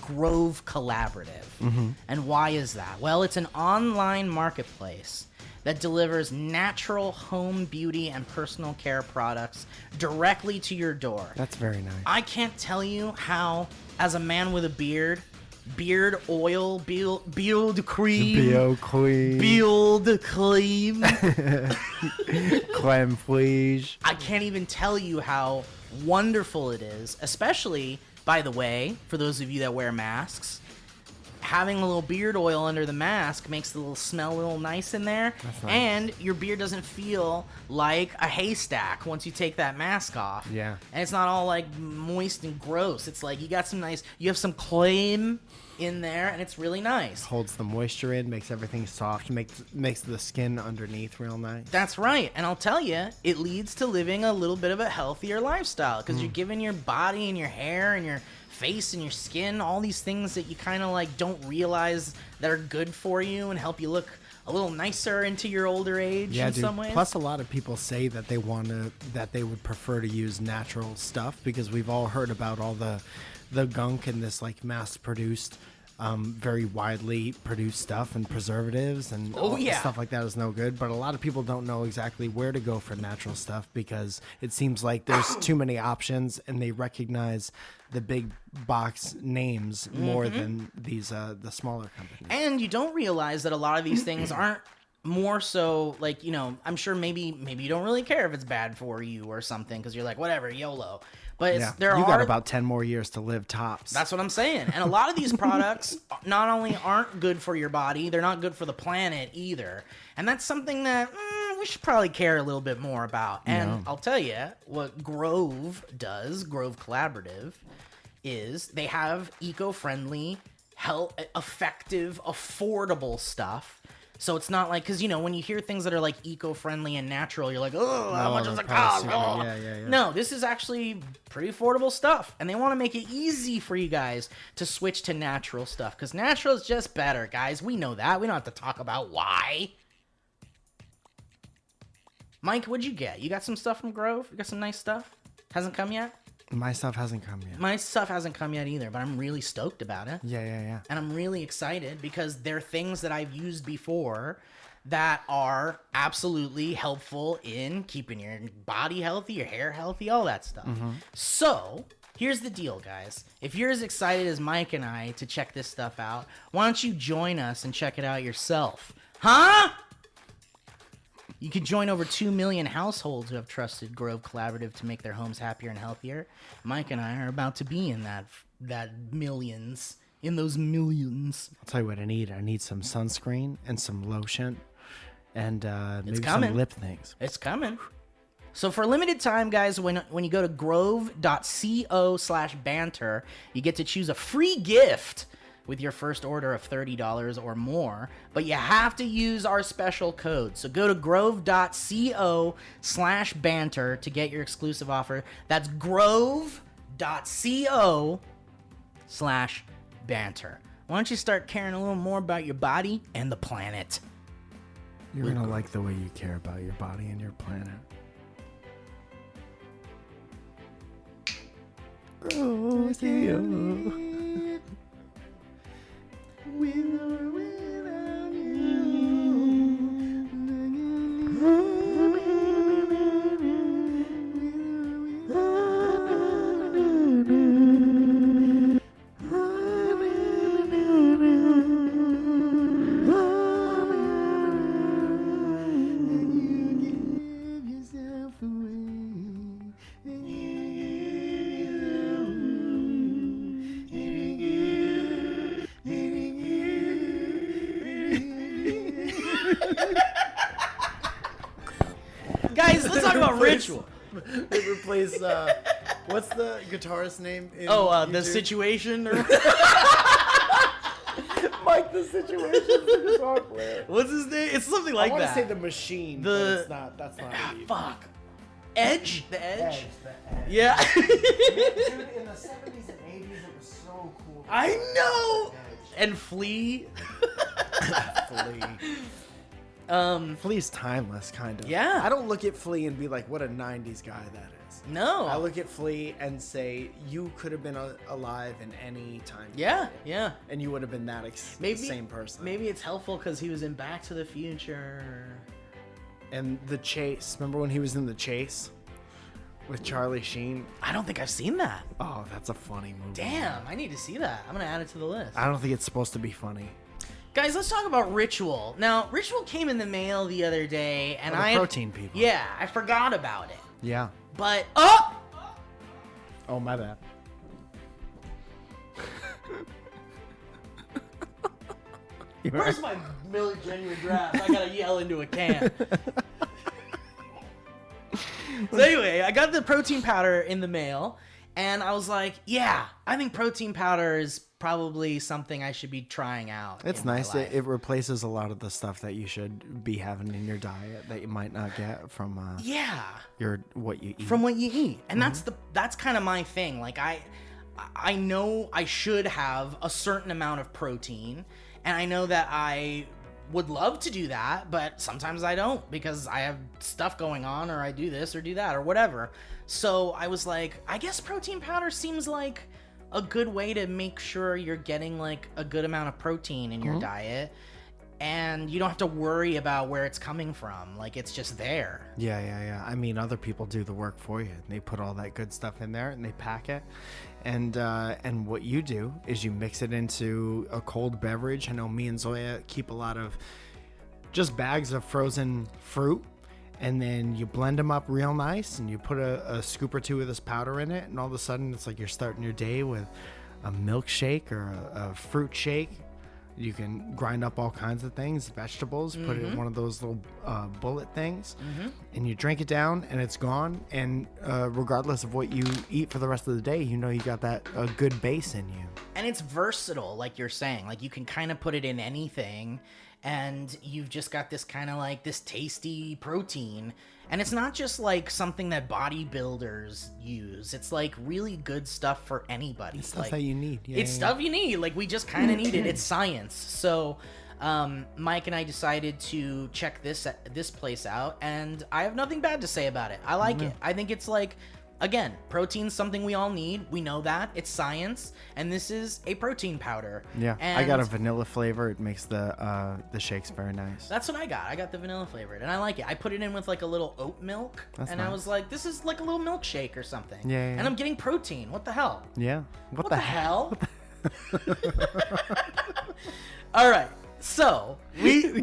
Grove Collaborative. Mm-hmm. And why is that? Well, it's an online marketplace that delivers natural home beauty and personal care products directly to your door. That's very nice. I can't tell you how, as a man with a beard oil, beard cream, Clem Fleage. I can't even tell you how wonderful it is, especially, by the way, for those of you that wear masks. Having a little beard oil under the mask makes the little smell a little nice in there. That's nice. And your beard doesn't feel like a haystack once you take that mask off. Yeah. And it's not all like moist and gross. It's like you have some claim in there, and it's really nice. Holds the moisture in, makes everything soft, makes the skin underneath real nice. That's right. And I'll tell you, it leads to living a little bit of a healthier lifestyle, because you're giving your body and your hair and your face and your skin all these things that you kind of like don't realize that are good for you and help you look a little nicer into your older age in some ways. Plus, a lot of people say that they would prefer to use natural stuff because we've all heard about all the gunk and this like mass-produced, very widely produced stuff and preservatives and stuff like that is no good. But a lot of people don't know exactly where to go for natural stuff because it seems like there's too many options and they recognize the big box names more than these the smaller companies. And you don't realize that a lot of these things aren't more so like, I'm sure maybe you don't really care if it's bad for you or something because you're like, whatever, YOLO. But you got about 10 more years to live tops. That's what I'm saying. And a lot of these products not only aren't good for your body, they're not good for the planet either. And that's something that we should probably care a little bit more about. And I'll tell you what Grove does, Grove Collaborative, is they have eco-friendly, effective, affordable stuff. So it's not like, because, when you hear things that are like eco-friendly and natural, you're like, oh, how much does it cost? Yeah. No, this is actually pretty affordable stuff. And they want to make it easy for you guys to switch to natural stuff. Because natural is just better, guys. We know that. We don't have to talk about why. Mike, what'd you get? You got some stuff from Grove? You got some nice stuff? Hasn't come yet? My stuff hasn't come yet. My stuff hasn't come yet either, but I'm really stoked about it. Yeah. And I'm really excited because they're things that I've used before that are absolutely helpful in keeping your body healthy, your hair healthy, all that stuff. So, here's the deal, guys. If you're as excited as Mike and I to check this stuff out, why don't you join us and check it out yourself? Huh? You can join over 2 million households who have trusted Grove Collaborative to make their homes happier and healthier. Mike and I are about to be in that millions, in those millions. I'll tell you what I need. I need some sunscreen and some lotion and maybe coming. some lip things. It's coming. So for a limited time, guys, when you go to grove.co/banter, you get to choose a free gift with your first order of $30 or more, but you have to use our special code. So go to grove.co/banter to get your exclusive offer. That's grove.co/banter. Why don't you start caring a little more about your body and the planet? You're going to like the way you care about your body and your planet. Grove, with or without Guys, let's talk about Ritual. They replace, what's the guitarist's name? The Situation? Or... Mike, the Situation is the guitar player. What's his name? It's something like that. I want to say the Machine, but it's not. That's not what you fuck. Edge? The Edge? The Edge. Yeah. Dude, in the 70s and 80s, it was so cool. I know. And Flea. Flea. Flea's timeless, kind of. Yeah. I don't look at Flea and be like, what a 90s guy that is. No. I look at Flea and say, you could have been alive in any time. Yeah, yeah. And you would have been that same person. Maybe it's helpful because he was in Back to the Future. And The Chase. Remember when he was in The Chase? With Charlie Sheen? I don't think I've seen that. Oh, that's a funny movie. Damn, I need to see that. I'm going to add it to the list. I don't think it's supposed to be funny. Guys, let's talk about Ritual. Now, Ritual came in the mail the other day, and protein people. Yeah, I forgot about it. Yeah. But oh, my bad. Where's my Millie Genuine Draft? I gotta yell into a can. So anyway, I got the protein powder in the mail, and I was like, yeah, I think protein powder is probably something I should be trying out. It's nice. It replaces a lot of the stuff that you should be having in your diet that you might not get from what you eat. From what you eat. And that's kind of my thing. Like I know I should have a certain amount of protein, and I know that I would love to do that, but sometimes I don't because I have stuff going on, or I do this or do that or whatever. So I was like, I guess protein powder seems like a good way to make sure you're getting like a good amount of protein in your diet, and you don't have to worry about where it's coming from. Like, it's just there. Yeah. I mean, other people do the work for you. They put all that good stuff in there and they pack it. And what you do is you mix it into a cold beverage. I know me and Zoya keep a lot of just bags of frozen fruit, and then you blend them up real nice, and you put a scoop or two of this powder in it, and all of a sudden it's like you're starting your day with a milkshake or a fruit shake. You can grind up all kinds of things, vegetables, put it in one of those little bullet things, and you drink it down, and it's gone. And regardless of what you eat for the rest of the day, you know you got that a good base in you. And it's versatile, like you're saying. Like, you can kind of put it in anything, and you've just got this kind of like this tasty protein. And it's not just like something that bodybuilders use. It's like really good stuff for anybody. It's stuff like, that you need. It's stuff you need. Like, we just kind of need it. It's science. So Mike and I decided to check this place out, and I have nothing bad to say about it. I like it. I think it's like, again, protein's something we all need. We know that. It's science, and this is a protein powder. Yeah, and I got a vanilla flavor. It makes the shakes very nice. That's what I got. I got the vanilla flavored, and I like it. I put it in with like a little oat milk, That's and nice. I was like, this is like a little milkshake or something. Yeah. And I'm getting protein. What the hell? Yeah. What the hell? All right. So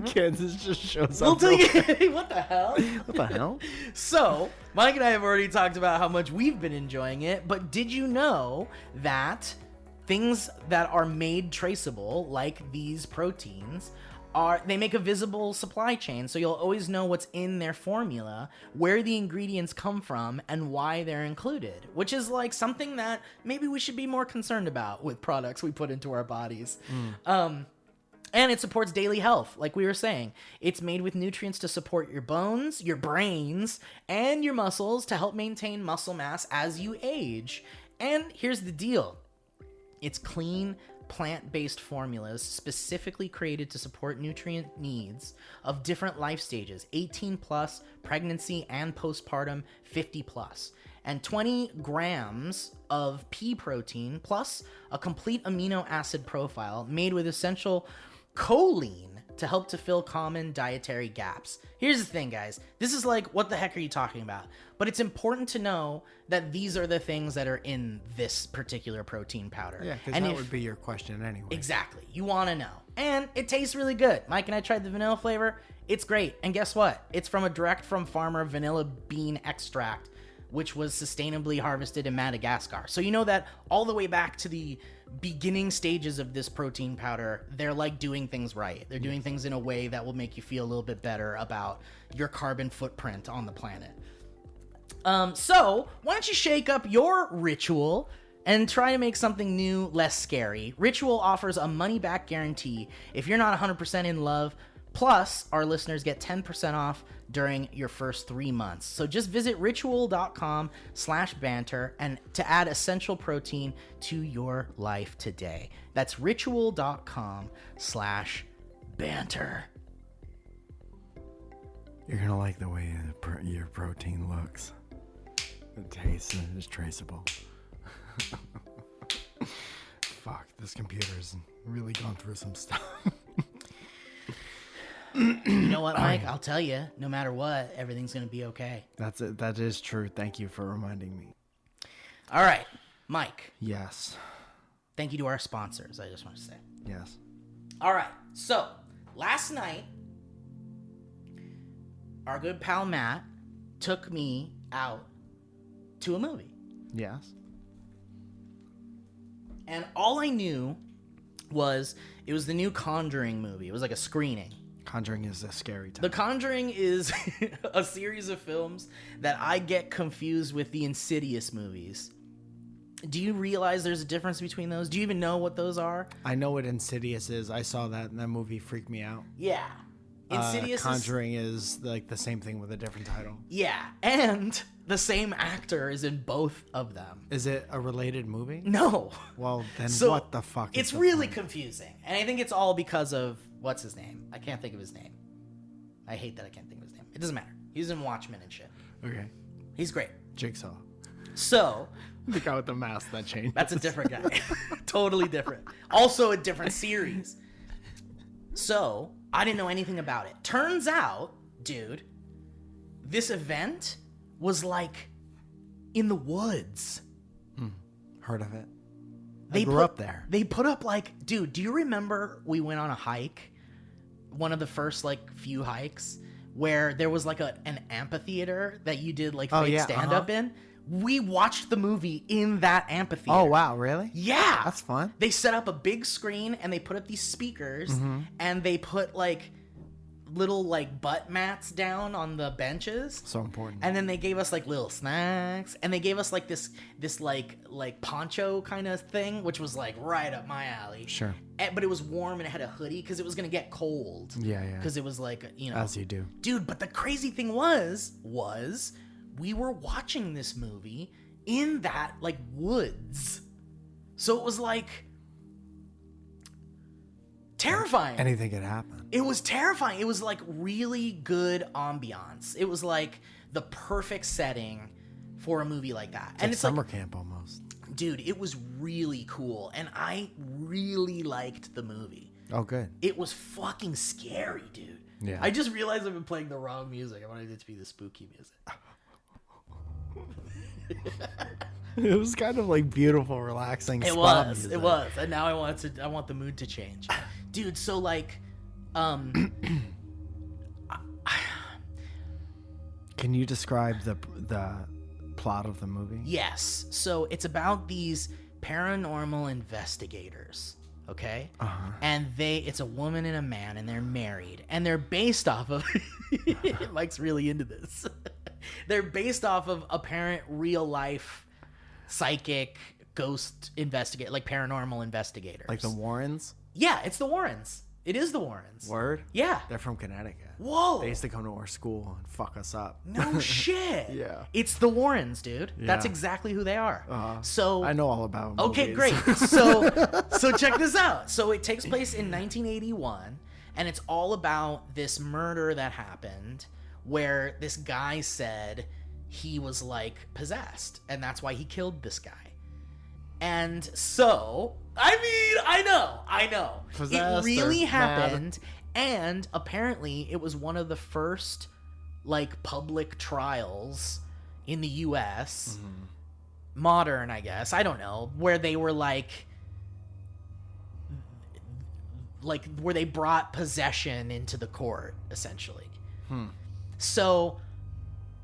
Kansas just shows we'll up. take it. What the hell? What the hell? So Mike and I have already talked about how much we've been enjoying it, but did you know that things that are made traceable, like these proteins, they make a visible supply chain, so you'll always know what's in their formula, where the ingredients come from, and why they're included, which is like something that maybe we should be more concerned about with products we put into our bodies. And it supports daily health, like we were saying. It's made with nutrients to support your bones, your brains, and your muscles to help maintain muscle mass as you age. And here's the deal. It's clean, plant-based formulas specifically created to support nutrient needs of different life stages, 18 plus, pregnancy and postpartum, 50 plus. And 20 grams of pea protein plus a complete amino acid profile made with essential choline to help to fill common dietary gaps. Here's the thing, guys. This is like, what the heck are you talking about? But it's important to know that these are the things that are in this particular protein powder. Yeah, because that would be your question anyway. Exactly. You want to know. And it tastes really good. Mike and I tried the vanilla flavor. It's great. And guess what? It's from a direct from farmer vanilla bean extract, which was sustainably harvested in Madagascar. So you know that all the way back to the beginning stages of this protein powder, they're like doing things right. They're doing things in a way that will make you feel a little bit better about your carbon footprint on the planet. So why don't you shake up your ritual and try to make something new less scary? Ritual offers a money-back guarantee if you're not 100% in love. Plus, our listeners get 10% off during your first 3 months. So just visit ritual.com/banter and to add essential protein to your life today. That's ritual.com/banter. You're going to like the way your protein looks. The taste is traceable. Fuck, this computer's really gone through some stuff. You know what, Mike? I'll tell you, no matter what, everything's going to be okay. That's it. That is true. Thank you for reminding me. All right, Mike. Yes. Thank you to our sponsors, I just want to say. Yes. All right, so last night, our good pal Matt took me out to a movie. Yes. And all I knew was it was the new Conjuring movie. It was like a screening. Conjuring is a scary time. The Conjuring is a series of films that I get confused with the Insidious movies. Do you realize there's a difference between those? Do you even know what those are? I know what Insidious is. I saw that, and that movie freaked me out. Yeah. Insidious Conjuring is like the same thing with a different title. Yeah, and the same actor is in both of them. Is it a related movie? No. Well, then So, what the fuck? It's the really point? confusing, and I think it's all because of what's his name. I can't think of his name. I hate that I can't think of his name. It doesn't matter. He's in Watchmen and shit. Okay. He's great. Jigsaw. So The guy with the mask that changed. that's a different guy. Totally different. Also a different series. So I didn't know anything about it. Turns out, dude, this event was like in the woods. Heard of it. They grew up there. They put up like, dude, do you remember we went on a hike? One of the first like few hikes where there was like an amphitheater that you did like fake stand up in. We watched the movie in that amphitheater. Oh wow, really? Yeah. That's fun. They set up a big screen and they put up these speakers and they put like little like butt mats down on the benches. So important. And then they gave us like little snacks and they gave us like this like poncho kind of thing, which was like right up my alley. Sure. But it was warm and it had a hoodie because it was going to get cold. Yeah. Because it was like, you know. As you do. Dude, but the crazy thing was we were watching this movie in that like woods. So it was like terrifying. Anything could happen. It was terrifying. It was like really good ambiance. It was like the perfect setting for a movie like that. And it's summer camp almost. Dude, it was really cool. And I really liked the movie. Oh, good. It was fucking scary, dude. Yeah. I just realized I've been playing the wrong music. I wanted it to be the spooky music. It was kind of like beautiful, relaxing. It spa was. music. It was. And now I want the mood to change. Dude, so like Can you describe the plot of the movie? yes. So it's about these paranormal investigators, okay? And it's a woman and a man and they're married and they're based off of Mike's really into this. They're based off of apparent real life psychic ghost investigator, like paranormal investigators. Like the Warrens? Yeah, it's the Warrens. It is the Warrens. Word? Yeah. They're from Connecticut. Whoa. They used to come to our school and fuck us up. No shit. Yeah. It's the Warrens, dude. That's Yeah. exactly who they are. So I know all about movies. okay, great. So check this out. So it takes place in 1981, and it's all about this murder that happened where this guy said he was like possessed, and that's why he killed this guy. And so, I mean, I know. Possessed It really or happened, and apparently it was one of the first like public trials in the US, modern, I guess, I don't know, where they were like where they brought possession into the court, essentially. So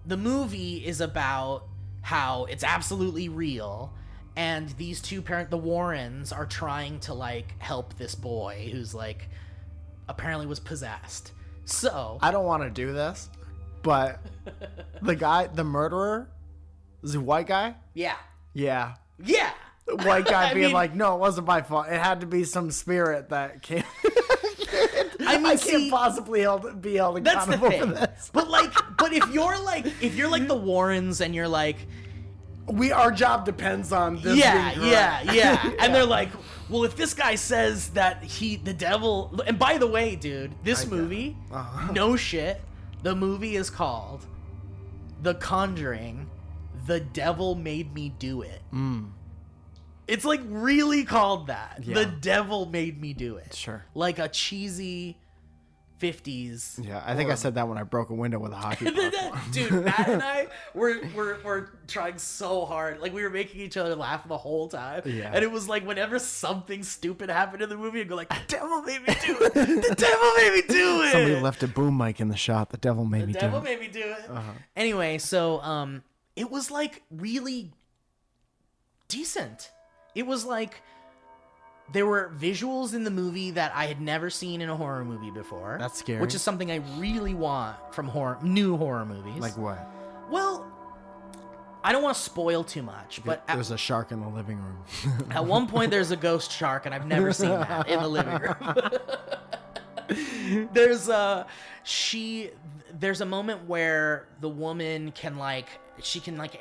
the movie is about how it's absolutely real, and these two the Warrens are trying to like help this boy who's like apparently was possessed. So I don't want to do this, but the murderer, is a white guy? yeah. Yeah. The White guy I being mean- like, no, it wasn't my fault. It had to be some spirit that came. I mean, I see, can't possibly be held that's the accountable for thing. this. But if you're like the Warrens and you're like, Our job depends on this being correct. yeah. And they're like, well, if this guy says that the devil, and by the way, dude, this movie, no shit, the movie is called The Conjuring, The Devil Made Me Do It. It's like really called that. Yeah. The Devil Made Me Do It. Sure. Like a cheesy 50s. Yeah, I think I said that when I broke a window with a hockey puck. Dude, Matt and I were trying so hard. Like we were making each other laugh the whole time. Yeah. And it was like whenever something stupid happened in the movie, I'd go like, the devil made me do it. The devil made me do it. Somebody left a boom mic in the shot. The devil made me The do devil it. made me do it. Anyway, so it was like really decent. It was like there were visuals in the movie that I had never seen in a horror movie before. That's scary. Which is something I really want from new horror movies. Like what? Well, I don't want to spoil too much, but There's a shark in the living room. at one point there's a ghost shark, and I've never seen that in the living room. There's a moment where the woman can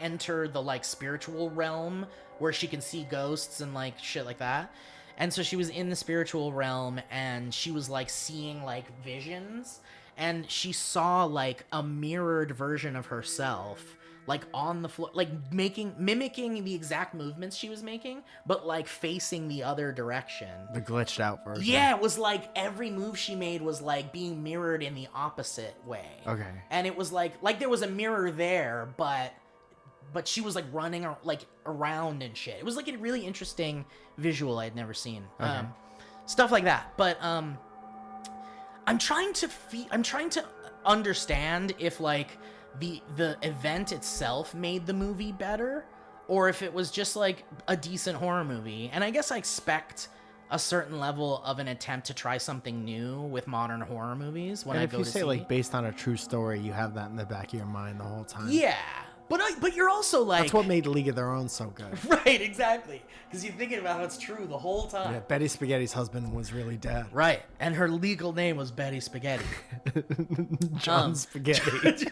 enter the like spiritual realm where she can see ghosts and like shit like that. And so she was in the spiritual realm and she was like seeing like visions, and she saw like a mirrored version of herself like on the floor, like mimicking the exact movements she was making, but like facing the other direction. The glitched out version. Yeah, it was like every move she made was like being mirrored in the opposite way. Okay. And it was like there was a mirror there, but she was like running like around and shit. It was like a really interesting visual I had never seen. Okay. Stuff like that. But I'm trying to understand if like the event itself made the movie better, or if it was just like a decent horror movie. And I guess I expect a certain level of an attempt to try something new with modern horror movies when I go to see. And if you say like based on a true story, you have that in the back of your mind the whole time. Yeah, but you're also like, that's what made League of Their Own so good. Right, exactly, because you're thinking about how it's true the whole time. Yeah, Betty Spaghetti's husband was really dead. Right, and her legal name was Betty Spaghetti. John Spaghetti.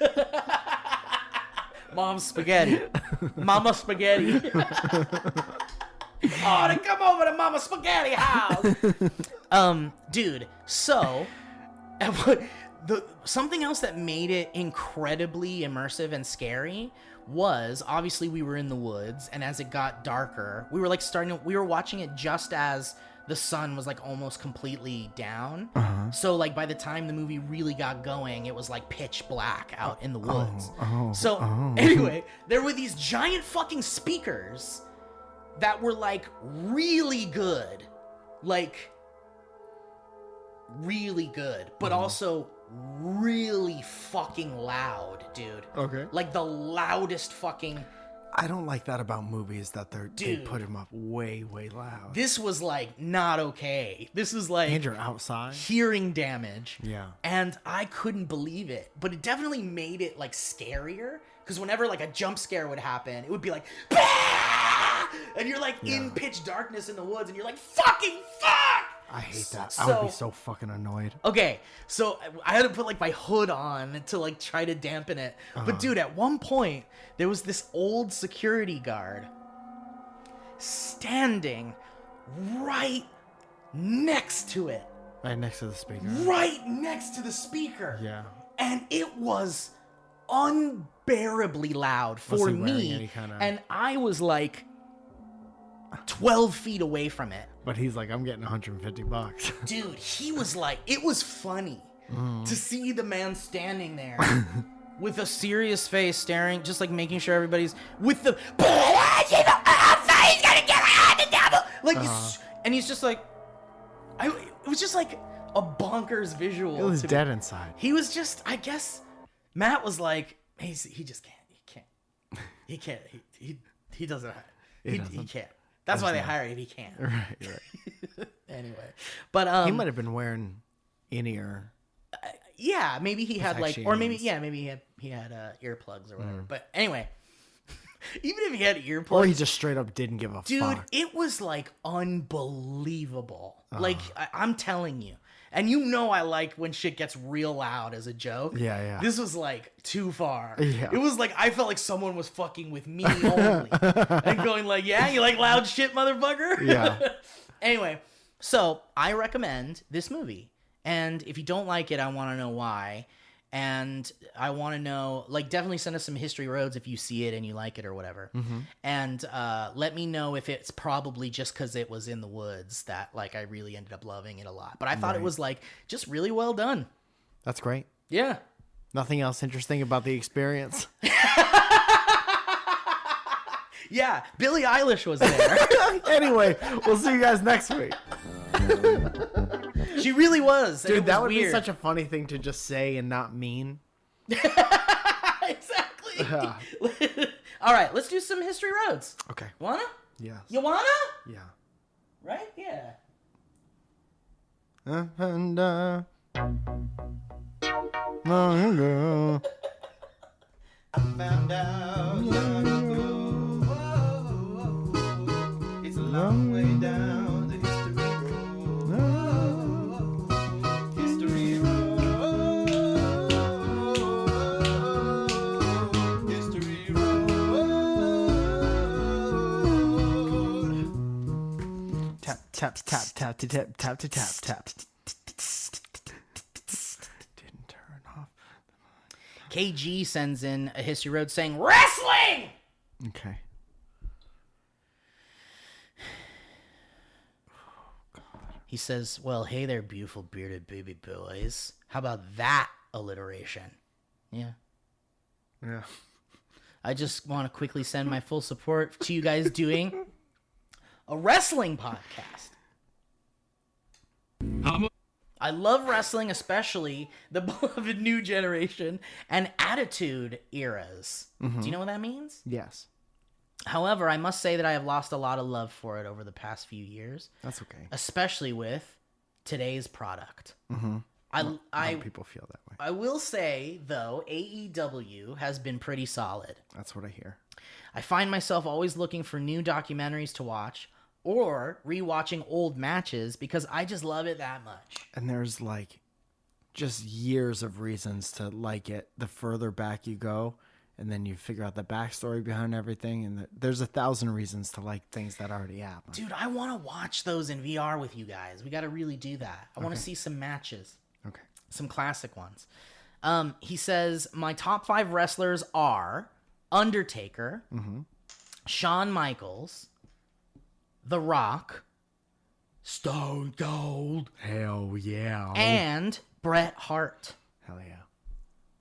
Mom Spaghetti. Mama Spaghetti. Oh, to come over to Mama Spaghetti house. Dude, so something else that made it incredibly immersive and scary was, obviously we were in the woods, and as it got darker, we were watching it just as the sun was like almost completely down. So like by the time the movie really got going, it was like pitch black out in the woods. Anyway, there were these giant fucking speakers that were like really good, but also really fucking loud, dude. Okay. Like the loudest fucking... I don't like that about movies, that they put them up way, way loud. This was like not okay. This was like... And you're outside. Hearing damage. Yeah. And I couldn't believe it. But it definitely made it like scarier. Because whenever like a jump scare would happen, it would be like... Bah! And you're like in pitch darkness in the woods and you're like, fucking fuck! I hate that. I would be so fucking annoyed. Okay, so I had to put like my hood on to like try to dampen it. But dude, at one point, there was this old security guard standing right next to it. Right next to the speaker. Right next to the speaker. Yeah. And it was unbearably loud for me. And I was like 12 feet away from it. But he's like, I'm getting $150. Dude, he was like, it was funny to see the man standing there with a serious face staring, just like making sure everybody's with the like and he's just like, it was just like a bonkers visual. It was dead inside. He was just, I guess Matt was like, he just can't. He doesn't. He can't. That's why they hire him. He can't. Right. Anyway, but he might have been wearing in-ear. Yeah, maybe he had like, or maybe protections. he had earplugs or whatever. But anyway, even if he had earplugs, or he just straight up didn't give a dude, fuck. it was like unbelievable. Like I'm telling you. And you know I like when shit gets real loud as a joke. Yeah. This was like too far. Yeah. It was like I felt like someone was fucking with me only. And going like, yeah, you like loud shit, motherfucker? Yeah. Anyway, so I recommend this movie. And if you don't like it, I want to know why. And I want to know, like, definitely send us some history roads if you see it and you like it or whatever. And let me know if it's probably just because it was in the woods that, like, I really ended up loving it a lot. But I thought it was, like, just really well done. That's great. Yeah. Nothing else interesting about the experience? Yeah, Billie Eilish was there. Anyway, we'll see you guys next week. She really was. Dude, that would weird. be such a funny thing to just say and not mean. Exactly. All right, let's do some history roads. Okay. Wanna? Yes. You wanna? Yeah. Right? Yeah. And long ago, I found out long ago. It's a long way down the history road. History Tap, tap, tap, tap, tap, tap, tap, tap. Didn't turn off. KG sends in a History Road saying, wrestling! Okay. He says, well, hey there, beautiful bearded baby boys. How about that alliteration? Yeah. Yeah. I just want to quickly send my full support to you guys doing a wrestling podcast. I love wrestling, especially the beloved New Generation and Attitude eras. Do you know what that means? Yes. However, I must say that I have lost a lot of love for it over the past few years. That's okay. Especially with today's product. A lot of people feel that way. I will say, though, AEW has been pretty solid. That's what I hear. I find myself always looking for new documentaries to watch or rewatching old matches because I just love it that much. And there's like just years of reasons to like it the further back you go. And then you figure out the backstory behind everything. And there's 1,000 reasons to like things that already happen. Dude, I want to watch those in VR with you guys. We got to really do that. I want to see some matches. Okay. Some classic ones. He says, my top 5 wrestlers are Undertaker, Shawn Michaels, The Rock, Stone Cold, Hell yeah. and Bret Hart. Hell yeah.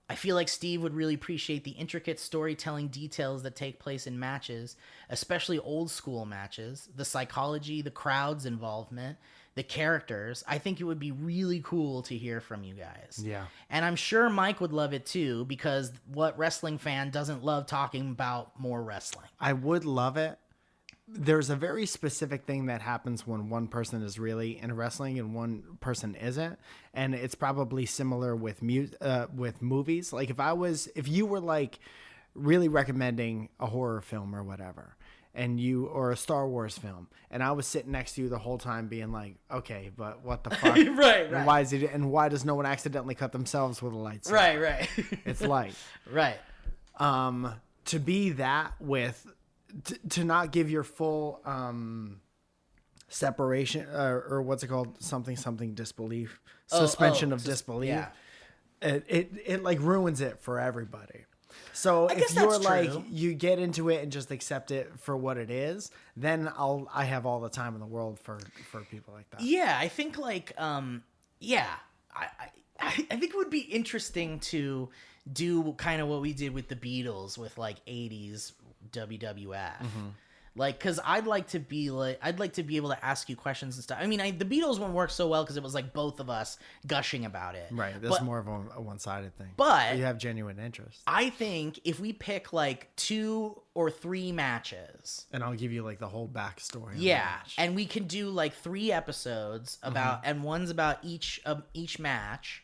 I feel like Steve would really appreciate the intricate storytelling details that take place in matches, especially old school matches, the psychology, the crowd's involvement, the characters. I think it would be really cool to hear from you guys. Yeah. And I'm sure Mike would love it too, because what wrestling fan doesn't love talking about more wrestling? I would love it. There's a very specific thing that happens when one person is really into wrestling and one person isn't, and it's probably similar with movies. Like if you were like really recommending a horror film or whatever, or a Star Wars film, and I was sitting next to you the whole time being like, okay, but what the fuck? Right. And why does no one accidentally cut themselves with a lightsaber? Right. It's light. Right. To be that with. To not give your full separation or what's it called, something disbelief, suspension of disbelief. Yeah. It like ruins it for everybody. So guess if you're that's like true. you get into it and just accept it for what it is, then I have all the time in the world for people like that. Yeah, I think like I think it would be interesting to do kind of what we did with the Beatles with like 80s WWF. Like, cause I'd like to be able to ask you questions and stuff. I mean, the Beatles one worked so well because it was like both of us gushing about it. Right. This is more of a one-sided thing. But you have genuine interest. I think if we pick like 2 or 3 matches, and I'll give you like the whole backstory. yeah, and we can do like 3 episodes about, and one's about each match.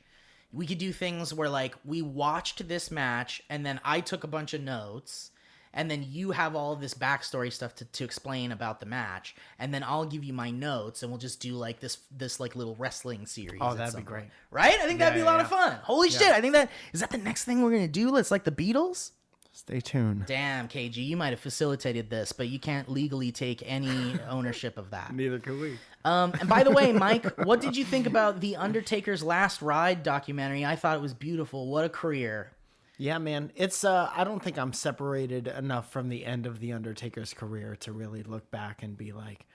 We could do things where like we watched this match and then I took a bunch of notes. And then you have all of this backstory stuff to explain about the match, and then I'll give you my notes, and we'll just do like this like little wrestling series. Oh, that'd be great, right? I think that'd be a lot of fun. Holy shit! I think is that the next thing we're gonna do? It's like the Beatles. Stay tuned. Damn, KG, you might have facilitated this, but you can't legally take any ownership of that. Neither can we. And by the way, Mike, what did you think about the Undertaker's Last Ride documentary? I thought it was beautiful. What a career. Yeah, man. It's I don't think I'm separated enough from the end of the Undertaker's career to really look back and be like,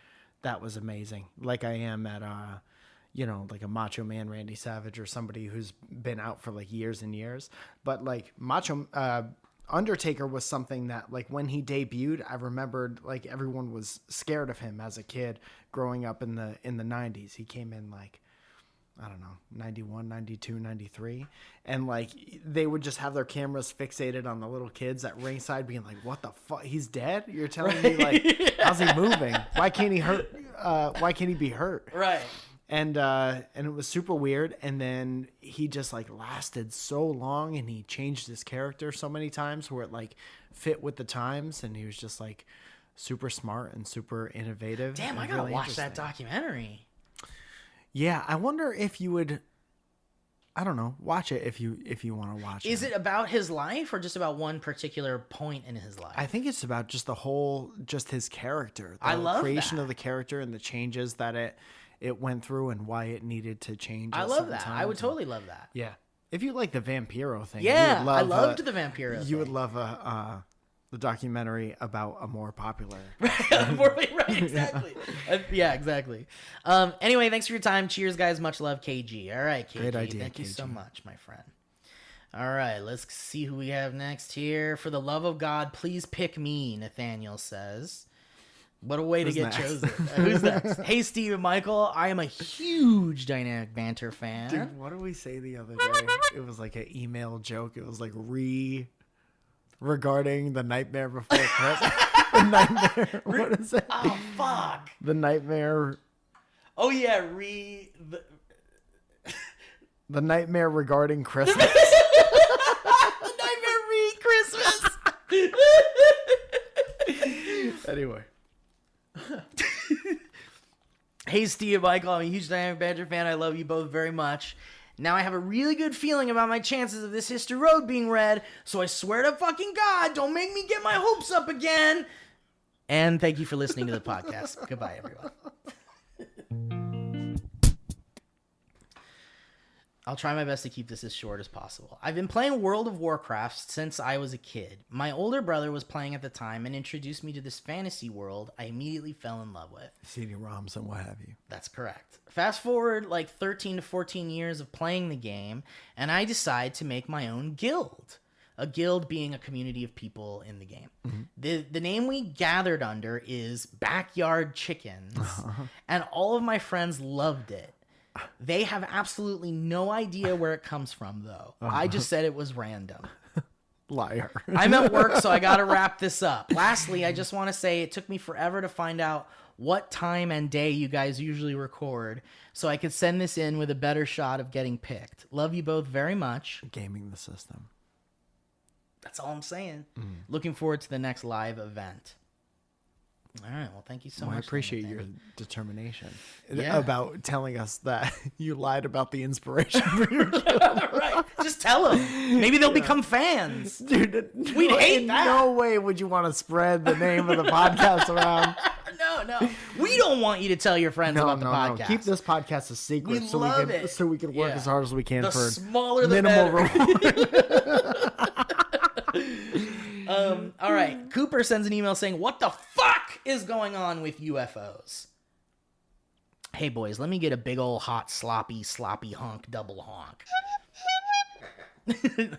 that was amazing. Like I am at like a Macho Man Randy Savage or somebody who's been out for like years and years. But like Undertaker was something that like when he debuted, I remembered like everyone was scared of him as a kid growing up in the 90s. He came in like, I don't know, 91, 92, 93. And like they would just have their cameras fixated on the little kids at ringside being like, what the fuck? He's dead? You're telling me like, how's he moving? Why can't he hurt? Why can't he be hurt? Right. And it was super weird. And then he just like lasted so long and he changed his character so many times where it like fit with the times. And he was just like super smart and super innovative. Damn, I gotta watch that documentary. Yeah, I wonder if you would. I don't know. Watch it if you want to watch it. Is it about his life or just about one particular point in his life? I think it's about just just his character. I love creation that. of the character and the changes that it went through and why it needed to change. I love that. I would totally love that. Yeah. If you like the Vampiro thing, Yeah, you would love, I loved the Vampiro thing. You would love the documentary about a more popular. Right, exactly. Yeah, exactly. Anyway, thanks for your time. Cheers, guys. Much love, KG. All right, KG. Great idea, Thank you KG. so much, my friend. All right, let's see who we have next here. For the love of God, please pick me, Nathaniel says. What a way to get chosen. Who's next? Hey, Steve and Michael. I am a huge Dynamic Banter fan. Dude, what did we say the other day? It was like an email joke. It was like regarding the Nightmare Before Christmas. The Nightmare. What is it? Oh, fuck. The Nightmare. Oh, yeah. The Nightmare Regarding Christmas. The Nightmare Christmas. Anyway. Hey, Steve and Michael. I'm a huge Dynamic Banter fan. I love you both very much. Now I have a really good feeling about my chances of this History Road being read, so I swear to fucking God, don't make me get my hopes up again. And thank you for listening to the podcast. Goodbye, everyone. I'll try my best to keep this as short as possible. I've been playing World of Warcraft since I was a kid. My older brother was playing at the time and introduced me to this fantasy world I immediately fell in love with. CD-ROMs and what have you. That's correct. Fast forward like 13 to 14 years of playing the game, and I decide to make my own guild. A guild being a community of people in the game. Mm-hmm. The name we gathered under is Backyard Chickens, and all of my friends loved it. They have absolutely no idea where it comes from, though. I just said it was random. Liar. I'm at work, so I got to wrap this up. Lastly, I just want to say it took me forever to find out what time and day you guys usually record, so I could send this in with a better shot of getting picked. Love you both very much. Gaming the system. That's all I'm saying. Looking forward to the next live event. All right. Well, thank you so much. I appreciate your determination Yeah. about telling us that you lied about the inspiration for your guild. Right. Just tell them. Maybe they'll become fans. Dude, We'd hate in that. no way would you want to spread the name of the podcast around. No. We don't want you to tell your friends about the podcast. No. Keep this podcast a secret We so love we can it. so we can work Yeah. as hard as we can The for smaller the minimal better. reward. All right. Cooper sends an email saying, "What the fuck is going on with UFOs? Hey boys, let me get a big old hot sloppy honk double honk.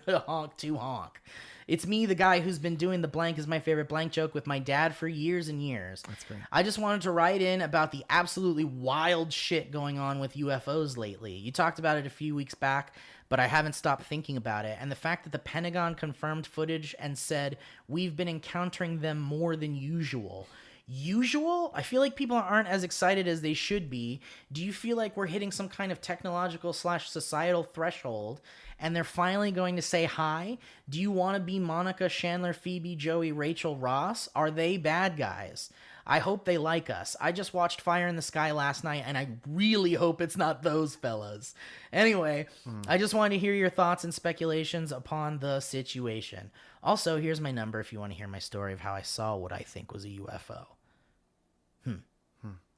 Honk to honk. It's me, the guy who's been doing the blank is my favorite blank joke with my dad for years and years. That's great. I just wanted to write in about the absolutely wild shit going on with UFOs lately. You talked about it a few weeks back, but I haven't stopped thinking about it. And the fact that the Pentagon confirmed footage and said we've been encountering them more than usual. Usual? I feel like people aren't as excited as they should be. Do you feel like we're hitting some kind of technological / societal threshold and they're finally going to say hi? Do you want to be Monica, Chandler, Phoebe, Joey, Rachel, Ross? Are they bad guys? I hope they like us. I just watched Fire in the Sky last night, and I really hope it's not those fellas. Anyway, I just wanted to hear your thoughts and speculations upon the situation. Also, here's my number if you want to hear my story of how I saw what I think was a UFO.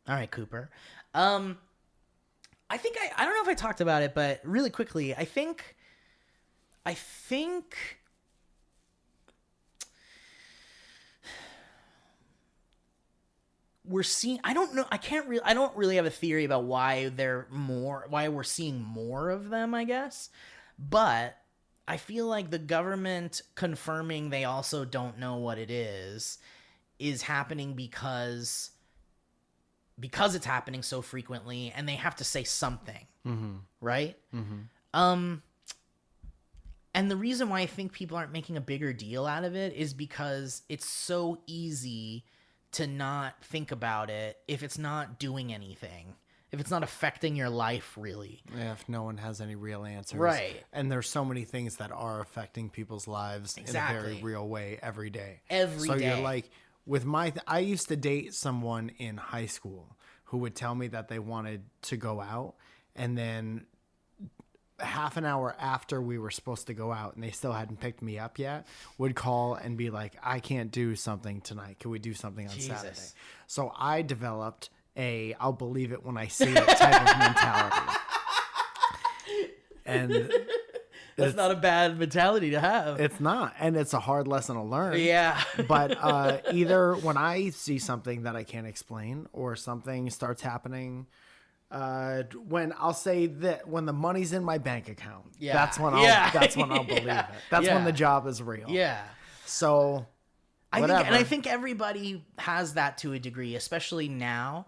All right, Cooper. I think I don't know if I talked about it, but really quickly, I think we're seeing, I don't really have a theory about why we're seeing more of them, I guess. But I feel like the government confirming they also don't know what it is happening because it's happening so frequently and they have to say something. Right? And the reason why I think people aren't making a bigger deal out of it is because it's so easy to not think about it if it's not doing anything, if it's not affecting your life really. Yeah, if no one has any real answers. Right. And there's so many things that are affecting people's lives in a very real way every day. So you're like, with I used to date someone in high school who would tell me that they wanted to go out, and then half an hour after we were supposed to go out and they still hadn't picked me up yet, would call and be like, I can't do something tonight. Can we do something on Saturday? So I developed a I'll believe it when I see it type of mentality. And that's not a bad mentality to have. It's not. And it's a hard lesson to learn. Yeah. But either when I see something that I can't explain or something starts happening, when I'll say that when the money's in my bank account, that's when I'll believe it. That's when the job is real. Yeah. So I think everybody has that to a degree, especially now.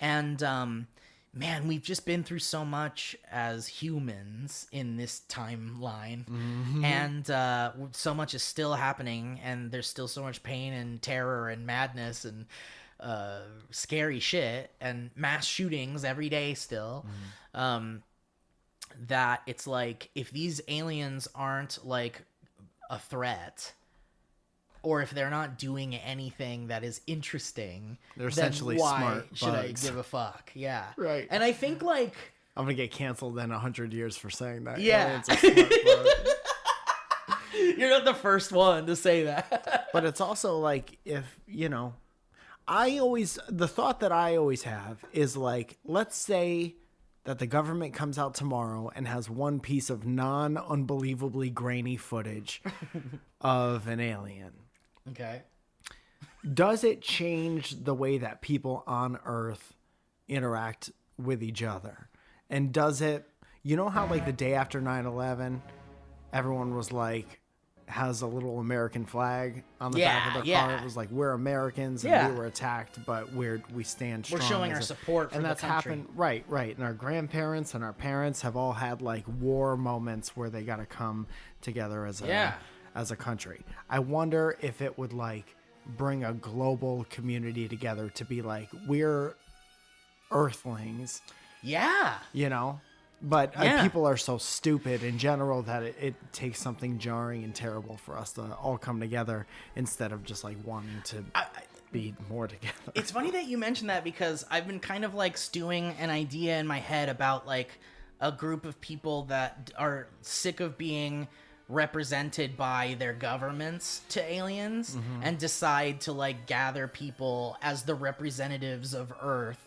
And man, we've just been through so much as humans in this timeline, and so much is still happening, and there's still so much pain and terror and madness and scary shit and mass shootings every day still. That it's like, if these aliens aren't like a threat, or if they're not doing anything that is interesting, they're essentially then why smart should bugs. I give a fuck? Yeah. Right. And I think like, I'm going to get canceled in 100 years for saying that. Yeah. Aliens are smart bugs. You're not the first one to say that. But it's also like, if, the thought that I always have is like, let's say that the government comes out tomorrow and has one piece of non-unbelievably grainy footage of an alien. Okay. Does it change the way that people on Earth interact with each other? And does it, how like the day after 9/11, everyone was like, has a little American flag on the back of their car. It was like, we're Americans and we were attacked, but we stand strong. We're showing our support for and the that's country. happened, right. And our grandparents and our parents have all had like war moments where they got to come together as a country. I wonder if it would like bring a global community together to be like, we're Earthlings. Yeah. But people are so stupid in general that it takes something jarring and terrible for us to all come together instead of just like wanting to be more together. It's funny that you mentioned that, because I've been kind of like stewing an idea in my head about like a group of people that are sick of being represented by their governments to aliens and decide to like gather people as the representatives of Earth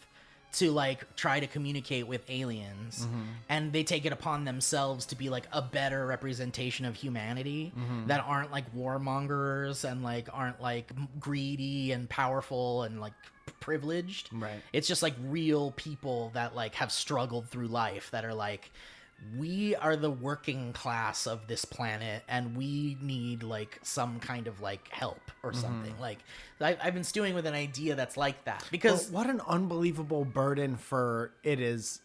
to like try to communicate with aliens, and they take it upon themselves to be like a better representation of humanity that aren't like warmongers and like aren't like greedy and powerful and like privileged. Right. It's just like real people that like have struggled through life that are like, we are the working class of this planet and we need like some kind of like help or something. Like I've been stewing with an idea that's like that, because what an unbelievable burden for it is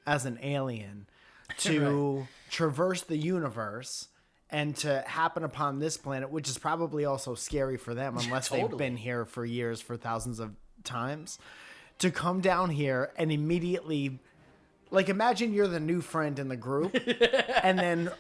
as an alien to traverse the universe and to happen upon this planet, which is probably also scary for them unless they've been here for years, for thousands of times, to come down here and immediately, like, imagine you're the new friend in the group, and then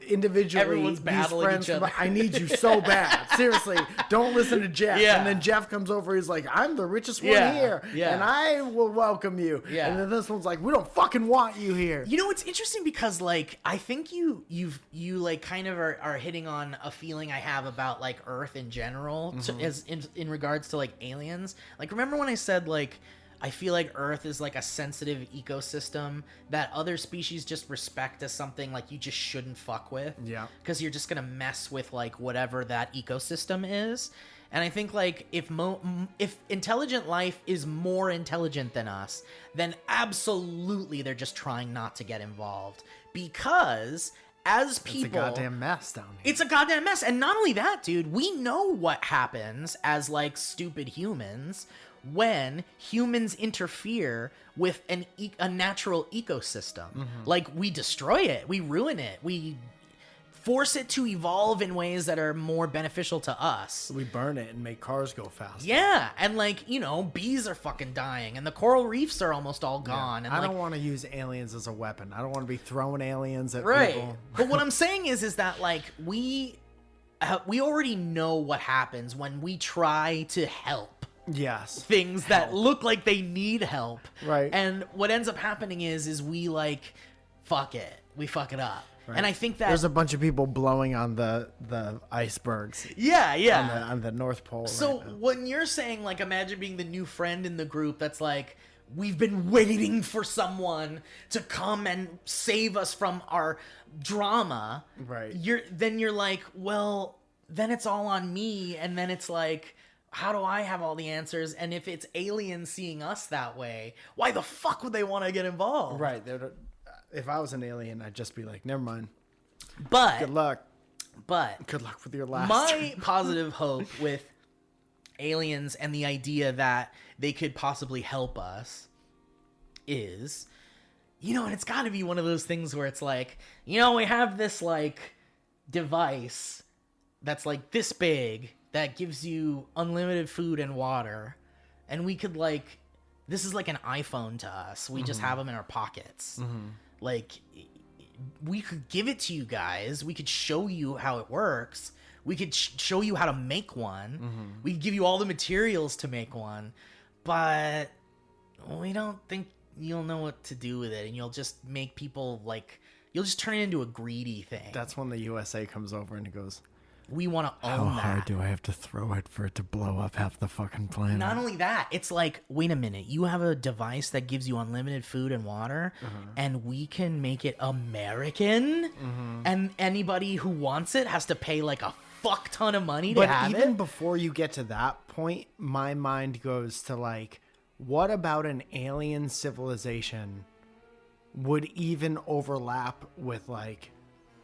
individually, everyone's battling each other. I need you so bad. Seriously, don't listen to Jeff. Yeah. And then Jeff comes over. He's like, I'm the richest one here, and I will welcome you. Yeah. And then this one's like, we don't fucking want you here. It's interesting because, like, I think you like kind of are hitting on a feeling I have about like Earth in general, as in regards to like aliens. Like, remember when I said like, I feel like Earth is like a sensitive ecosystem that other species just respect as something like you just shouldn't fuck with. Yeah. Because you're just gonna mess with like whatever that ecosystem is. And I think like if intelligent life is more intelligent than us, then absolutely they're just trying not to get involved. Because as people, it's a goddamn mess down here. It's a goddamn mess. And not only that, dude, we know what happens as like stupid humans when humans interfere with a natural ecosystem. Like, we destroy it, we ruin it, we force it to evolve in ways that are more beneficial to us. We burn it and make cars go faster. Yeah, and like, bees are fucking dying and the coral reefs are almost all gone. And I like, don't want to use aliens as a weapon. I don't want to be throwing aliens at right. people. But what I'm saying is that like we already know what happens when we try to help. Yes. Things that look like they need help. Right. And what ends up happening is we like, fuck it. we fuck it up. Right. And I think that there's a bunch of people blowing on the icebergs. Yeah. On the North Pole. So right now. when you're saying, like, imagine being the new friend in the group that's like, we've been waiting for someone to come and save us from our drama. Right. Then you're like, well, then it's all on me. And then it's like, how do I have all the answers? And if it's aliens seeing us that way, why the fuck would they want to get involved? Right. If I was an alien, I'd just be like, never mind. But Good luck. But Good luck with your last. My positive hope with aliens and the idea that they could possibly help us is, and it's got to be one of those things where it's like, we have this like device that's like this big that gives you unlimited food and water, and we could like, this is like an iPhone to us. We just have them in our pockets. Like, we could give it to you guys. We could show you how it works. We could show you how to make one. We could give you all the materials to make one. But we don't think you'll know what to do with it. And you'll just make people, like, you'll just turn it into a greedy thing. That's when the USA comes over and it goes, we want to own how that. hard do I have to throw it for it to blow up half the fucking planet? Not only that, it's like, wait a minute, you have a device that gives you unlimited food and water, and we can make it American, and anybody who wants it has to pay like a fuck ton of money to have it. But even before you get to that point, my mind goes to like, what about an alien civilization would even overlap with like,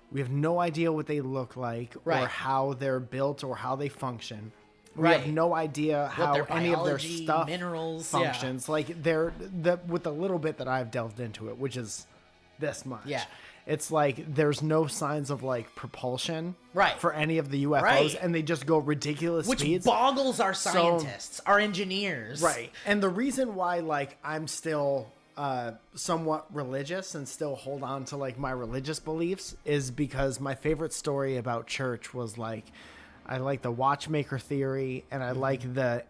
we have no idea what they look like Right. or how they're built or how they function. We Right. have no idea how their any of their biology, stuff minerals, functions. Like with the little bit that I've delved into it, which is this much. Yeah. It's like there's no signs of like propulsion Right. for any of the UFOs, Right. and they just go ridiculous which speeds. boggles our scientists, our engineers. Right. And the reason why like I'm still somewhat religious and still hold on to like my religious beliefs is because my favorite story about church was like I like the watchmaker theory, and I like the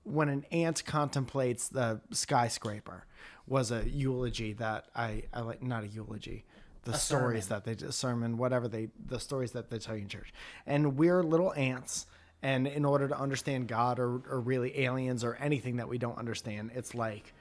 when an ant contemplates the skyscraper was a eulogy that I like, not a eulogy, the stories sermon. that they sermon, whatever the stories that they tell you in church. And we're little ants. And in order to understand God or really aliens or anything that we don't understand, it's like,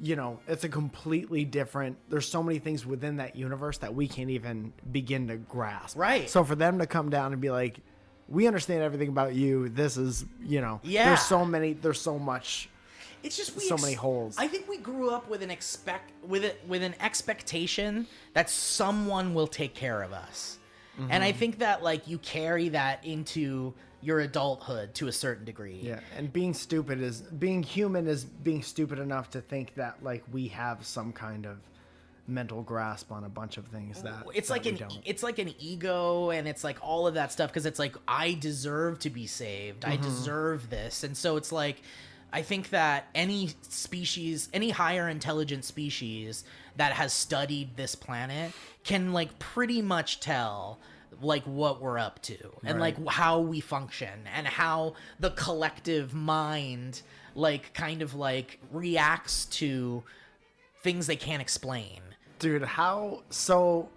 it's a completely different, there's so many things within that universe that we can't even begin to grasp. Right. So for them to come down and be like, we understand everything about you. This is, Yeah. there's so much. It's just So many holes. I think we grew up with an expectation that someone will take care of us. And I think that like you carry that into your adulthood to a certain degree. Yeah, and being human is being stupid enough to think that like we have some kind of mental grasp on a bunch of things that it's like we don't. it's like an ego, and it's like all of that stuff, because it's like, I deserve to be saved. I deserve this. And so it's like, I think that any higher intelligent species that has studied this planet can like pretty much tell like what we're up to and like how we function and how the collective mind like kind of like reacts to things they can't explain. Dude, so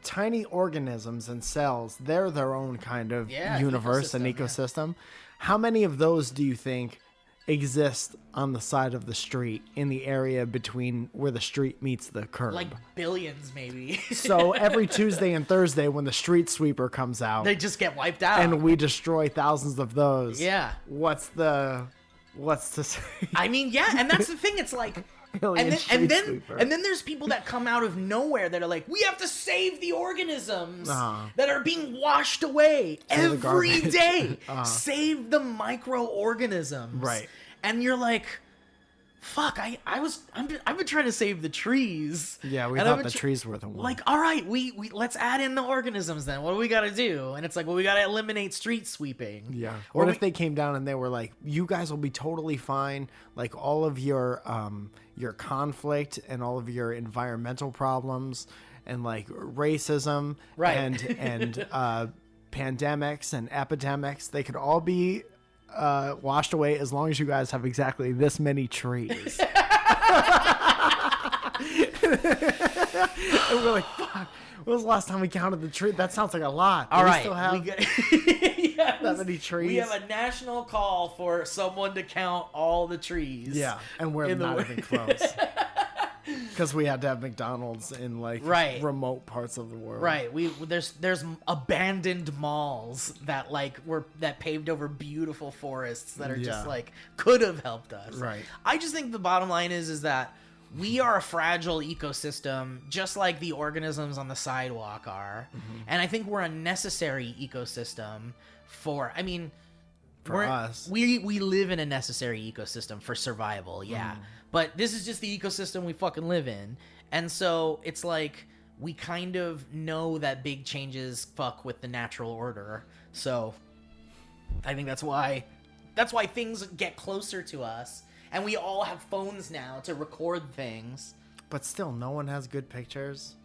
tiny organisms and cells, they're their own kind of universe and ecosystem. How many of those do you think exist on the side of the street in the area between where the street meets the curb? Like billions, maybe. So every Tuesday and Thursday when the street sweeper comes out, They just get wiped out. and we destroy thousands of those. Yeah. What's to say? I mean, yeah, and that's the thing. It's like, Alien and street then sweeper. there's people that come out of nowhere that are like, we have to save the organisms that are being washed away Save the every garbage. day. Save the microorganisms. Right. And you're like, fuck, I've been trying to save the trees. Yeah, we And I've thought been the trees were the one. Like, all right, we let's add in the organisms then. What do we got to do? And it's like, well, we got to eliminate street sweeping. Yeah. Or What if they came down and they were like, you guys will be totally fine. Like all of your conflict and all of your environmental problems and like racism Right. and pandemics and epidemics, they could all be washed away as long as you guys have exactly this many trees. And we're like, fuck. When was the last time we counted the tree? That sounds like a lot. All right. We still have Yes. that many trees. We have a national call for someone to count all the trees. Yeah, and we're not even close. Because we had to have McDonald's in like remote parts of the world. Right. There's abandoned malls that that paved over beautiful forests that are just like could have helped us. Right. I just think the bottom line is that we are a fragile ecosystem, just like the organisms on the sidewalk are. Mm-hmm. And I think we're a necessary ecosystem for us. We live in a necessary ecosystem for survival, yeah. But this is just the ecosystem we fucking live in. And so it's like we kind of know that big changes fuck with the natural order. So I think that's why things get closer to us. And we all have phones now to record things. But still, no one has good pictures.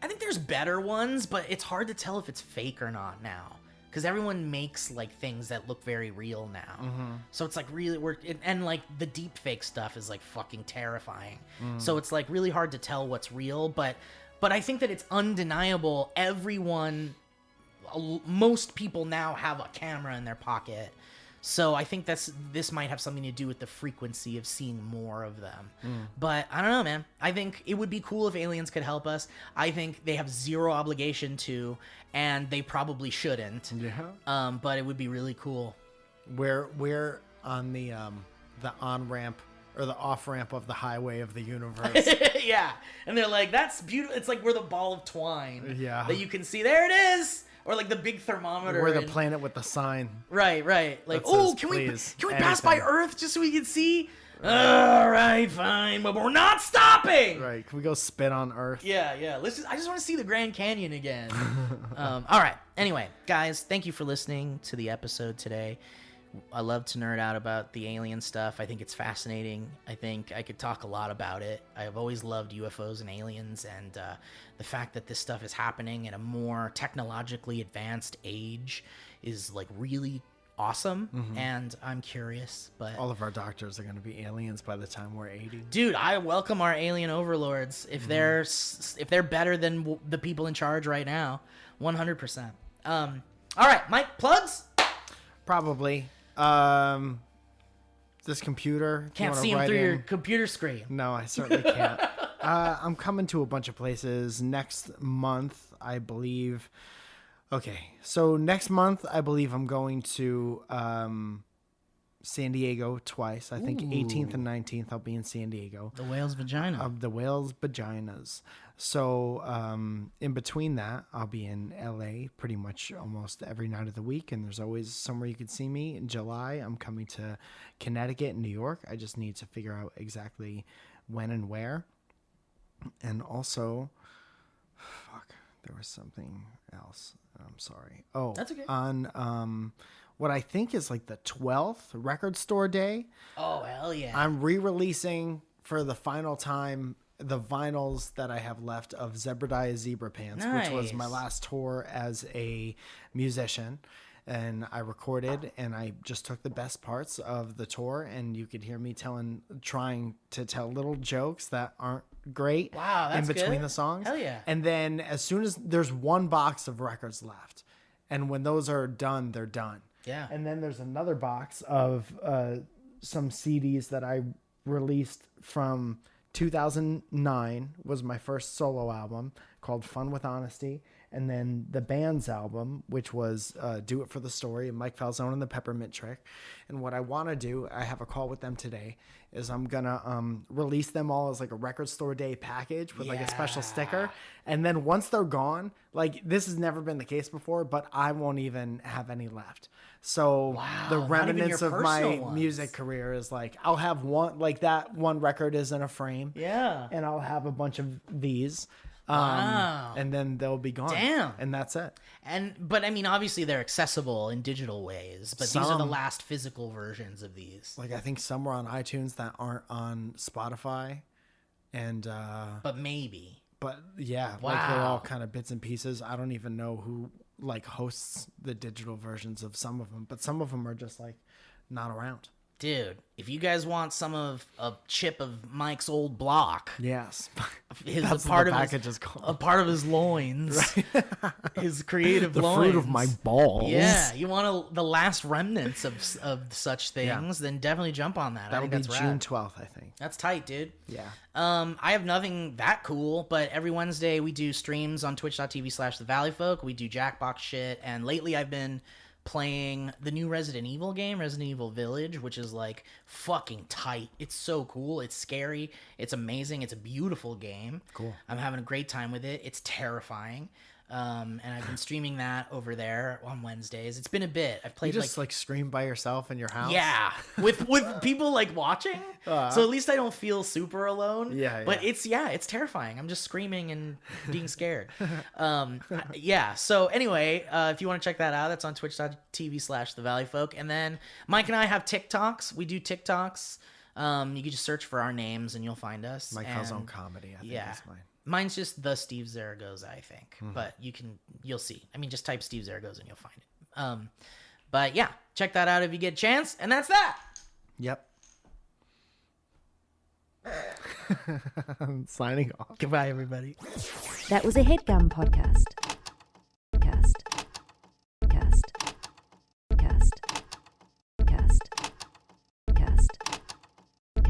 I think there's better ones, but it's hard to tell if it's fake or not now. Because everyone makes like things that look very real now. Mm-hmm. So it's like really, and like the deep fake stuff is like fucking terrifying. So it's like really hard to tell what's real. But I think that it's undeniable. Most people now have a camera in their pocket. So I think this might have something to do with the frequency of seeing more of them. But I don't know, man. I think it would be cool if aliens could help us. I think they have zero obligation to, and they probably shouldn't. Yeah. But it would be really cool. We're on the on-ramp or the off-ramp of the highway of the universe. Yeah. And they're like, that's beautiful. It's like we're the ball of twine. Yeah. That you can see. There it is. Or like the big thermometer. We're the planet with the sign. Right. Like, can we pass by Earth just so we can see? All right, fine, but we're not stopping. Right? Can we go spit on Earth? Yeah. I just want to see the Grand Canyon again. All right. Anyway, guys, thank you for listening to the episode today. I love to nerd out about the alien stuff. I think it's fascinating. I think I could talk a lot about it. I've always loved UFOs and aliens, and the fact that this stuff is happening in a more technologically advanced age is like really awesome. And I'm curious, but all of our doctors are going to be aliens by the time we're 80. Dude, I welcome our alien overlords if they're better than the people in charge right now. 100%. All right, Mike, plugs? Probably. This computer. Can't see him through your computer screen. No, I certainly can't. I'm coming to a bunch of places next month, I believe. Okay, so next month, I believe I'm going to San Diego twice. I think 18th and 19th, I'll be in San Diego. The whale's vagina. The whale's vaginas. So in between that, I'll be in LA pretty much almost every night of the week. And there's always somewhere you can see me. In July, I'm coming to Connecticut and New York. I just need to figure out exactly when and where. And also, there was something else. I'm sorry. Oh, that's okay. On what I think is like the 12th Record Store Day. Oh, hell yeah. I'm re-releasing for the final time the vinyls that I have left of Zebediah Zebra Pants, which was my last tour as a musician. And I recorded, and I just took the best parts of the tour, and you could hear me trying to tell little jokes that aren't great in between the songs. Hell yeah. And then as soon as there's one box of records left, and when those are done, they're done. Yeah. And then there's another box of some CDs that I released from 2009 was my first solo album called Fun with Honesty. And then the band's album, which was Do It for the Story, and Mike Falzone and the Peppermint Trick. And what I want to do, I have a call with them today, is I'm going to release them all as like a Record Store Day package with like a special sticker. And then once they're gone, like this has never been the case before, but I won't even have any left. So the remnants of my music career is like, I'll have one, like that one record is in a frame. Yeah. And I'll have a bunch of these. And then they'll be gone. Damn. And that's it. But I mean, obviously they're accessible in digital ways, but these are the last physical versions of these. Like I think some are on iTunes that aren't on Spotify, and but maybe. But yeah, like they're all kind of bits and pieces. I don't even know who like hosts the digital versions of some of them, but some of them are just like not around. dude, if you guys want some of a chip of Mike's old block, Yes. his That's a what part the of package his, is called. a part of his loins, his creative The loins, fruit of my balls. Yeah, you want the last remnants of such things, Yeah. then definitely jump on that. That'll I be think that's June rad. 12th, I think. That's tight, dude. Yeah. I have nothing that cool, but every Wednesday we do streams on twitch.tv/the Valleyfolk. We do Jackbox shit, and lately I've been playing the new Resident Evil game, Resident Evil Village, which is like fucking tight. It's so cool. It's scary. It's amazing. It's a beautiful game. Cool. I'm having a great time with it. It's terrifying. And I've been streaming that over there on Wednesdays. It's been a bit. I've You played just like stream by yourself in your house? yeah, with people like watching, so at least I don't feel super alone. Yeah, but yeah. it's terrifying. I'm just screaming and being scared. Yeah. So anyway, if you want to check that out, that's on twitch.tv/the Valleyfolk. And then Mike and I have TikToks. We do TikToks. You can just search for our names and you'll find us. Mike and, calls on comedy, I think yeah. is mine. Mine's just the Steve Zaragoza, I think. But you'll see. I mean, just type Steve Zaragoza and you'll find it. But yeah, check that out if you get a chance. And that's that. Yep. Signing off. Goodbye, everybody. That was a HeadGum podcast.